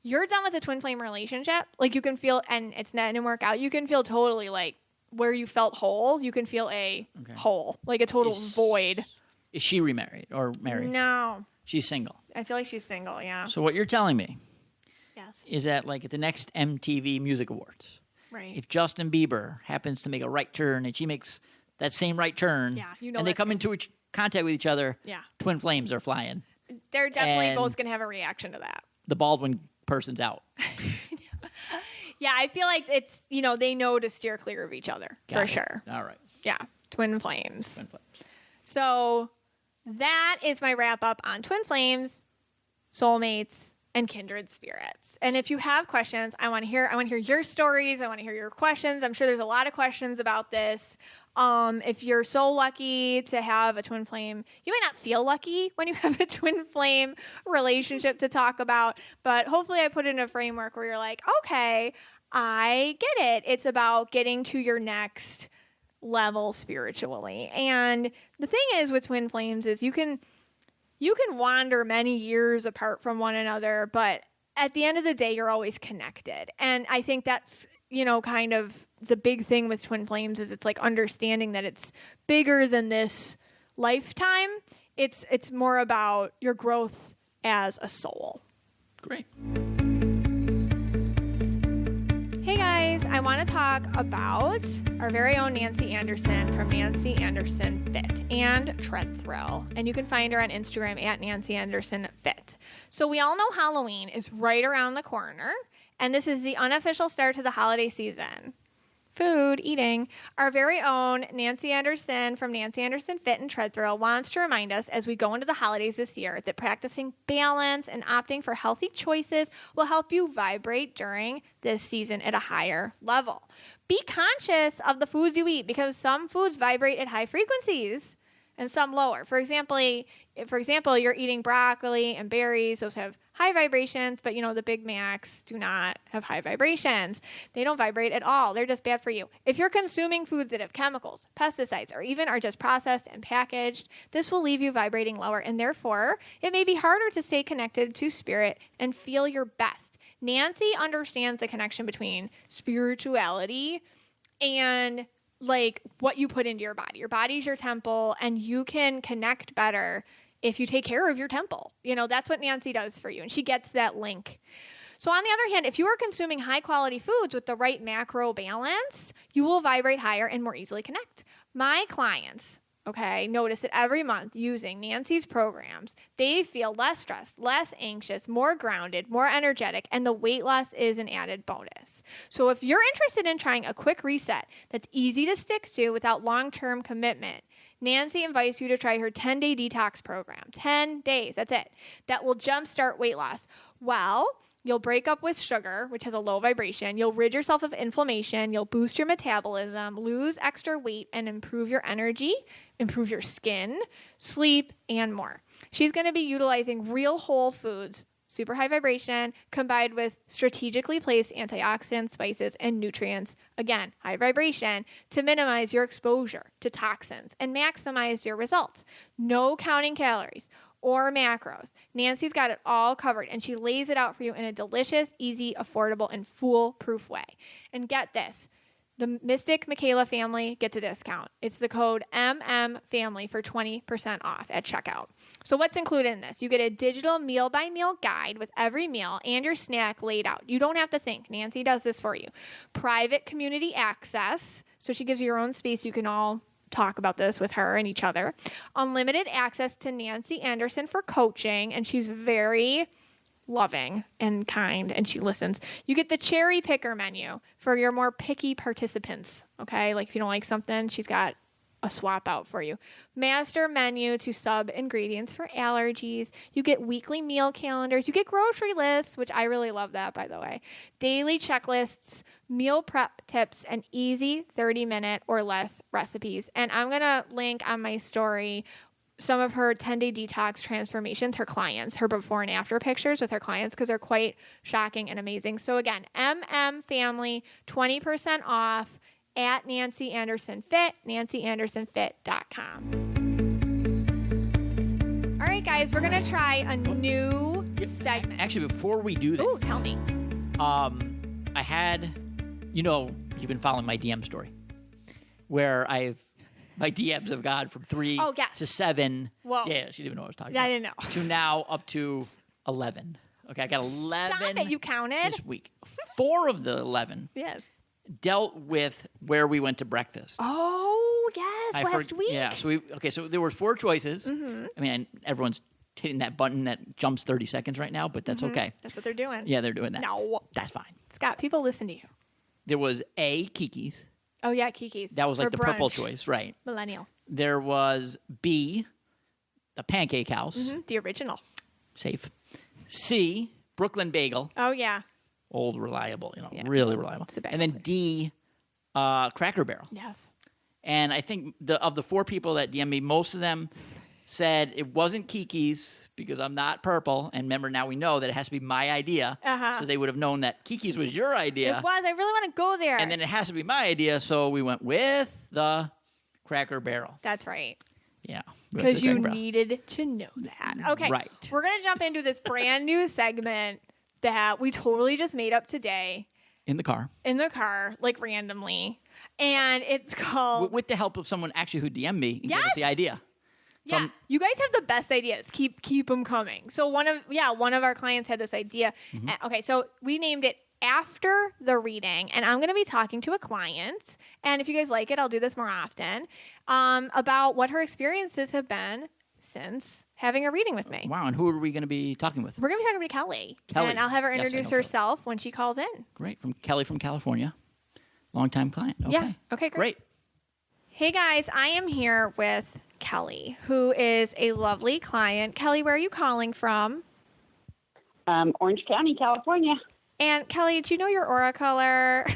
you're done with a twin flame relationship, like, you can feel, and it's not didn't work out, you can feel totally, like, where you felt whole, you can feel a hole, like a total void. Is she remarried or married? No. She's single. I feel like she's single, yeah. So what you're telling me yes, is that like at the next MTV Music Awards, right? If Justin Bieber happens to make a right turn and she makes that same right turn, and they come into contact with each other, twin flames are flying. They're definitely both going to have a reaction to that. The Baldwin person's out. Yeah, I feel like it's, they know to steer clear of each other, for sure. All right. Yeah, twin flames. So that is my wrap up on twin flames, soulmates, and kindred spirits. And if you have questions, I want to hear your stories. I want to hear your questions. I'm sure there's a lot of questions about this. If you're so lucky to have a twin flame, you might not feel lucky when you have a twin flame relationship to talk about, but hopefully I put it in a framework where you're like, okay, I get it. It's about getting to your next level spiritually. And the thing is with twin flames is you can wander many years apart from one another, but at the end of the day, you're always connected. And I think that's, kind of the big thing with twin flames is it's like understanding that it's bigger than this lifetime. It's more about your growth as a soul. Great. Hey guys, I want to talk about our very own Nancy Anderson from Nancy Anderson Fit and Tread Thrill. And you can find her on Instagram at Nancy Anderson Fit. So we all know Halloween is right around the corner, and this is the unofficial start to the holiday season. Food, eating. Our very own Nancy Anderson from Nancy Anderson Fit and Tread Thrill wants to remind us as we go into the holidays this year that practicing balance and opting for healthy choices will help you vibrate during this season at a higher level. Be conscious of the foods you eat because some foods vibrate at high frequencies and some lower. For example, you're eating broccoli and berries. Those have high vibrations, but the Big Macs do not have high vibrations. They don't vibrate at all. They're just bad for you. If you're consuming foods that have chemicals, pesticides, or even are just processed and packaged, this will leave you vibrating lower, and therefore it may be harder to stay connected to spirit and feel your best. Nancy understands the connection between spirituality and like what you put into your body. Your body's your temple, and you can connect better if you take care of your temple. That's what Nancy does for you, and she gets that link. So on the other hand, if you are consuming high quality foods with the right macro balance, you will vibrate higher and more easily connect. My clients, notice that every month using Nancy's programs, they feel less stressed, less anxious, more grounded, more energetic, and the weight loss is an added bonus. So if you're interested in trying a quick reset that's easy to stick to without long-term commitment, Nancy invites you to try her 10-day detox program. 10 days, that's it. That will jumpstart weight loss. Well, you'll break up with sugar, which has a low vibration. You'll rid yourself of inflammation. You'll boost your metabolism, lose extra weight, and improve your energy, improve your skin, sleep, and more. She's going to be utilizing real whole foods, super high vibration, combined with strategically placed antioxidants, spices, and nutrients, again, high vibration, to minimize your exposure to toxins and maximize your results. No counting calories or macros. Nancy's got it all covered, and she lays it out for you in a delicious, easy, affordable, and foolproof way. And get this. The Mystic Michaela family gets a discount. It's the code MMFamily for 20% off at checkout. So what's included in this? You get a digital meal-by-meal guide with every meal and your snack laid out. You don't have to think. Nancy does this for you. Private community access. So she gives you your own space. You can all talk about this with her and each other. Unlimited access to Nancy Anderson for coaching, and she's very loving and kind, and she listens. You get the cherry picker menu for your more picky participants. Like if you don't like something, she's got a swap out for you. Master menu to sub ingredients for allergies. You get weekly meal calendars. You get grocery lists, which I really love that, by the way. Daily checklists, meal prep tips, and easy 30-minute or less recipes. And I'm going to link on my story some of her 10-day detox transformations, her clients, her before and after pictures with her clients, because they're quite shocking and amazing. So again, Family, 20% off at Nancy Anderson Fit, nancyAndersonFit.com. All right, guys, we're going to try a new segment. Actually, before we do that, ooh, tell me. I had, you've been following my DM story, where my DMs have gone from 3 to 7. Whoa. Yeah, she didn't even know what I was talking about. I didn't know. To now up to 11. Okay, I got 11. Stop it, you counted? This week. 4 of the 11 yes. dealt with where we went to breakfast. Oh, yes, last week. Yeah, so there were 4 choices. Mm-hmm. I mean, everyone's hitting that button that jumps 30 seconds right now, but that's okay. That's what they're doing. Yeah, they're doing that. No. That's fine. Scott, people listen to you. There was A, Kiki's. Oh, yeah, Kiki's. That was like the purple brunch. choice, right. Millennial. There was B, the Pancake House. Mm-hmm. The original. Safe. C, Brooklyn Bagel. Oh, yeah. Old, reliable, really reliable. And then D, Cracker Barrel. Yes. And I think of the 4 people that DM me, most of them said it wasn't Kiki's because I'm not purple. And remember, now we know that it has to be my idea. Uh-huh. So they would have known that Kiki's was your idea. It was. I really want to go there. And then it has to be my idea. So we went with the Cracker Barrel. That's right. Yeah. Because you needed to know that. Okay. Right. We're going to jump into this brand new segment that we totally just made up today. In the car, like randomly. And it's called... With the help of someone actually who DM'd me and gave us the idea. Yeah, you guys have the best ideas. Keep them coming. So one of our clients had this idea. Mm-hmm. Okay, so we named it After the Reading, and I'm going to be talking to a client, and if you guys like it, I'll do this more often, about what her experiences have been since having a reading with me. Wow, and who are we going to be talking with? We're going to be talking to Kelly. And I'll have her introduce herself when she calls in. Great, from Kelly from California. Longtime client. Okay. Yeah, okay, great. Hey guys, I am here with Kelly, who is a lovely client. Kelly, where are you calling from? Orange County, California. And Kelly, do you know your aura color?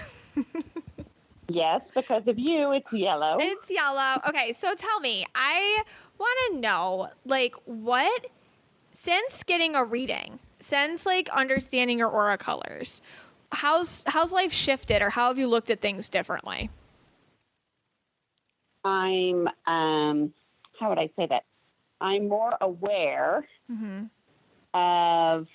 Yes, because of you, it's yellow. It's yellow. Okay, so tell me, I want to know, since getting a reading, since like understanding your aura colors, how's life shifted, or how have you looked at things differently? I'm, how would I say that? I'm more aware of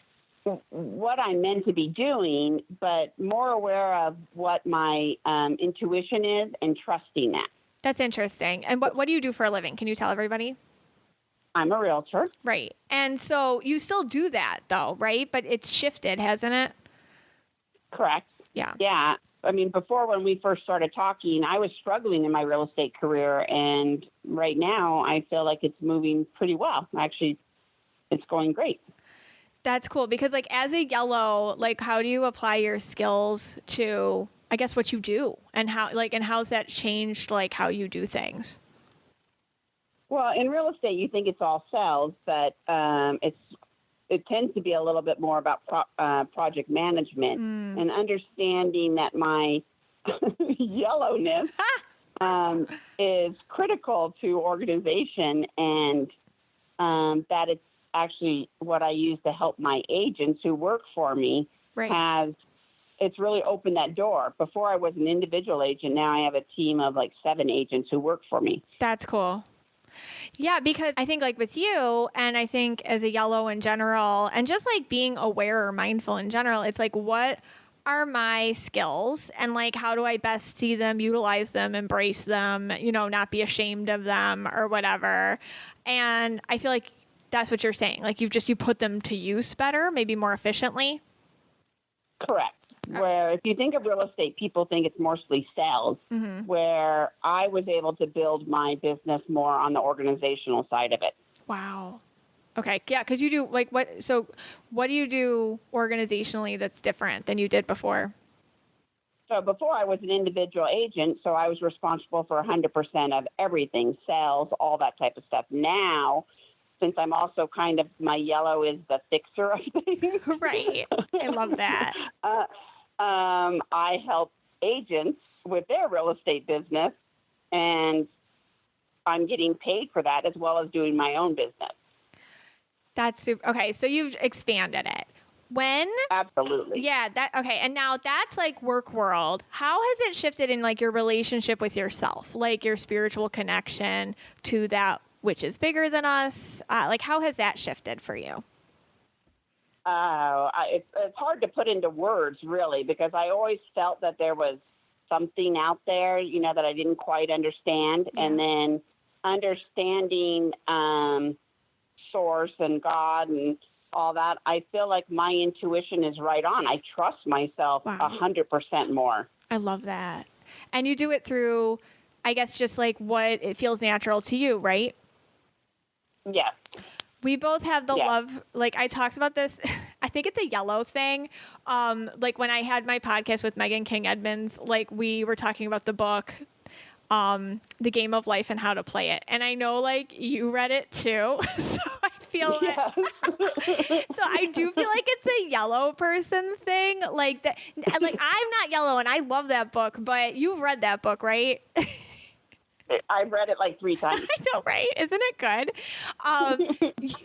what I'm meant to be doing, but more aware of what my intuition is and trusting that. That's interesting. And what do you do for a living? Can you tell everybody? I'm a realtor. Right. And so you still do that though, right? But it's shifted, hasn't it? Correct. Yeah. Yeah. I mean, before when we first started talking, I was struggling in my real estate career. And right now I feel like it's moving pretty well. Actually, it's going great. That's cool. Because like as a yellow, like how do you apply your skills to, I guess, what you do, and how's that changed like how you do things? Well, in real estate, you think it's all sales, but it tends to be a little bit more about project management and understanding that my yellowness is critical to organization, and that it's actually what I use to help my agents who work for me. Right. It's really opened that door. Before I was an individual agent. Now I have a team of like 7 agents who work for me. That's cool. Yeah, because I think like with you, and I think as a yellow in general, and just like being aware or mindful in general, it's like, what are my skills, and like how do I best see them, utilize them, embrace them, not be ashamed of them or whatever. And I feel like that's what you're saying. Like you put them to use better, maybe more efficiently. Correct. Where if you think of real estate, people think it's mostly sales, where I was able to build my business more on the organizational side of it. Wow. Okay. Yeah. Because you do like what do you do organizationally that's different than you did before? So before I was an individual agent, so I was responsible for 100% of everything, sales, all that type of stuff. Now, since I'm also kind of, my yellow is the fixer of things. Right. I love that. I help agents with their real estate business, and I'm getting paid for that as well as doing my own business. That's super. Okay. So you've expanded it. When? Absolutely. Yeah. Okay. And now that's like work world. How has it shifted in like your relationship with yourself, like your spiritual connection to that which is bigger than us? Like how has that shifted for you? It's hard to put into words, really, because I always felt that there was something out there, that I didn't quite understand. Yeah. And then understanding source and God and all that, I feel like my intuition is right on. I trust myself 100% more. I love that. And you do it through, I guess, just like what it feels natural to you, right? Yes. We both have the love, like I talked about this, I think it's a yellow thing. Like when I had my podcast with Megan King Edmonds, like we were talking about the book, The Game of Life and How to Play It. And I know like you read it too. So I feel like, so I do feel like it's a yellow person thing. Like that, like I'm not yellow and I love that book, but you've read that book, right? I've read it like 3 times. I know, right? Isn't it good?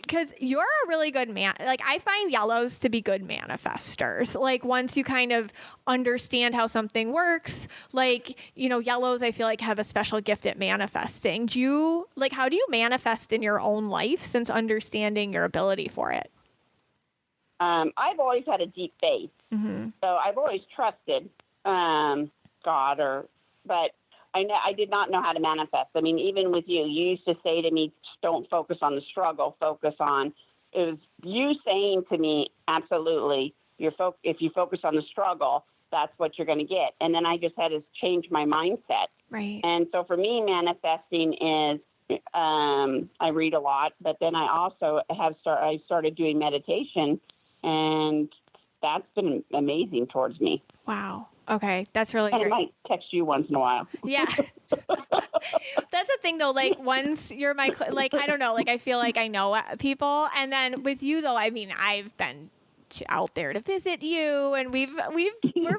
Because you're a really good man. Like, I find yellows to be good manifestors. Like, once you kind of understand how something works, like, yellows, I feel like have a special gift at manifesting. How do you manifest in your own life since understanding your ability for it? I've always had a deep faith. Mm-hmm. So I've always trusted God, but I did not know how to manifest. I mean, even with you used to say to me, don't focus on the struggle, focus on, it was you saying to me, absolutely, if you focus on the struggle, that's what you're going to get. And then I just had to change my mindset. Right. And so for me, manifesting is, I read a lot, but then I also I started doing meditation, and that's been amazing towards me. Wow. Okay, that's really and great. I might text you once in a while. Yeah. That's the thing, though. Like, once you're I don't know, like, I feel like I know people. And then with you, though, I mean, I've been out there to visit you, and we're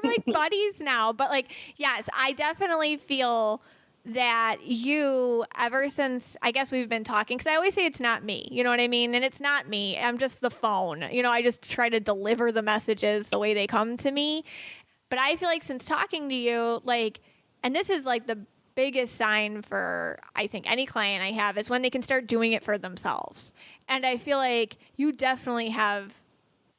like buddies now. But, like, yes, I definitely feel that you, ever since, I guess we've been talking, because I always say it's not me, you know what I mean? And it's not me. I'm just the phone. You know, I just try to deliver the messages the way they come to me. But I feel like since talking to you, like, and this is like the biggest sign for, I think, any client I have is when they can start doing it for themselves. And I feel like you definitely have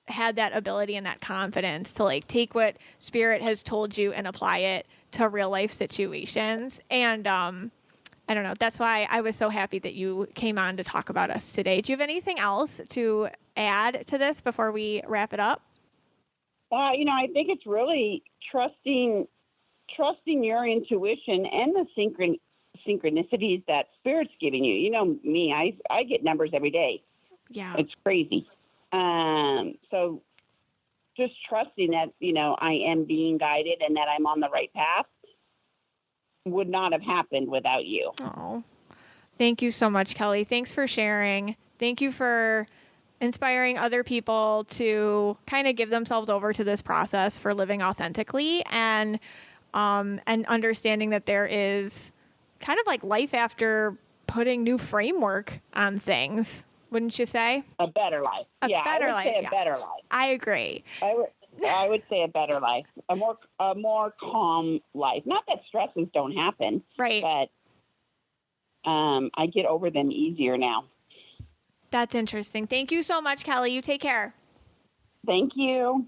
had that ability and that confidence to like take what Spirit has told you and apply it to real life situations. And I don't know, that's why I was so happy that you came on to talk about us today. Do you have anything else to add to this before we wrap it up? You know, I think it's really trusting your intuition and the synchronicities that Spirit's giving you. You know me, I get numbers every day. Yeah. It's crazy. So just trusting that, you know, I am being guided and that I'm on the right path would not have happened without you. Oh, thank you so much, Kelly. Thanks for sharing. Thank you for inspiring other people to kind of give themselves over to this process for living authentically and understanding that there is kind of like life after putting new framework on things. Wouldn't you say? A better life. A better life. Say a better life. I agree. I would say a better life, a more calm life. Not that stresses don't happen, right? But I get over them easier now. That's interesting. Thank you so much, Kelly. You take care. Thank you.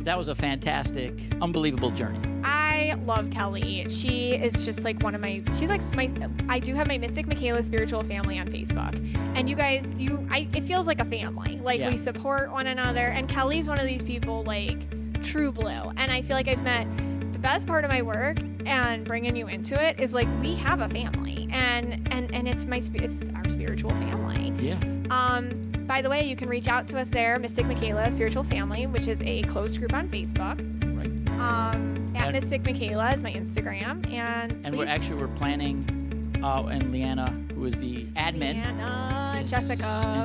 That was a fantastic, unbelievable journey. I love Kelly. She is just like I do have my Mystic Michaela spiritual family on Facebook. And you guys, it feels like a family. Like we support one another. And Kelly's one of these people like true blue. And I feel like I've met the best part of my work and bringing you into it is like, we have a family and it's our spiritual family. Yeah. By the way, you can reach out to us there, Mystic Michaela Spiritual Family, which is a closed group on Facebook. Right. At Mystic Michaela is my Instagram, and we're planning, and Leanna, who is the admin, and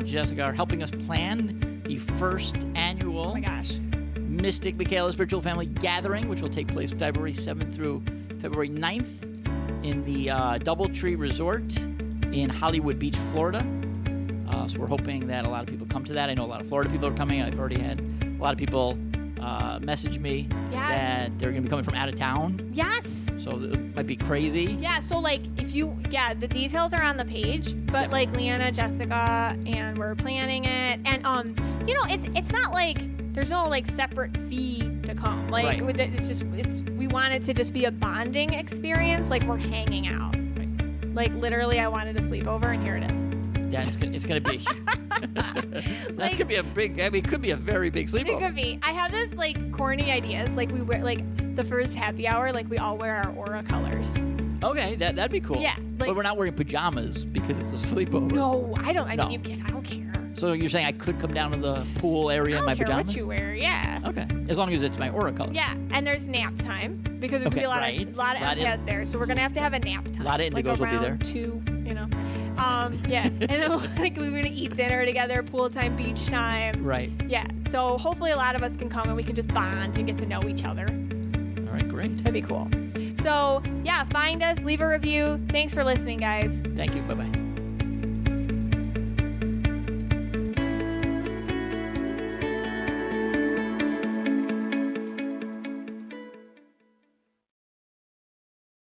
Jessica are helping us plan the first annual. Oh my gosh. Mystic Michaela Spiritual Family Gathering, which will take place February 7th through February 9th in the Doubletree Resort in Hollywood Beach, Florida. So we're hoping that a lot of people come to that. I know a lot of Florida people are coming. I've already had a lot of people message me that they're going to be coming from out of town. Yes. So it might be crazy. Yeah, so like the details are on the page, but like Leanna, Jessica, and we're planning it. And you know, it's not like there's no like separate fee to come. Like we want it to just be a bonding experience, like we're hanging out. Right. Like literally I wanted to sleep over and here it is. Yeah, it's gonna be. That's gonna be a big. I mean, it could be a very big sleepover. It could be. I have this like corny ideas. Like we wear like the first happy hour. Like we all wear our aura colors. Okay, that'd be cool. Yeah, but we're not wearing pajamas because it's a sleepover. No, I don't. I mean, you can't. I don't care. So you're saying I could come down to the pool area in my pajamas? I don't care what you wear. Yeah. Okay, as long as it's my aura color. Yeah, and there's nap time because there's gonna be a lot of empaths there. So we're gonna have to have a nap time. A lot of indigos will be there. 2, you know. Yeah, and then like we're gonna eat dinner together, pool time, beach time. Right. Yeah. So hopefully a lot of us can come and we can just bond and get to know each other. All right, great. That'd be cool. So yeah, find us, leave a review. Thanks for listening, guys. Thank you. Bye bye.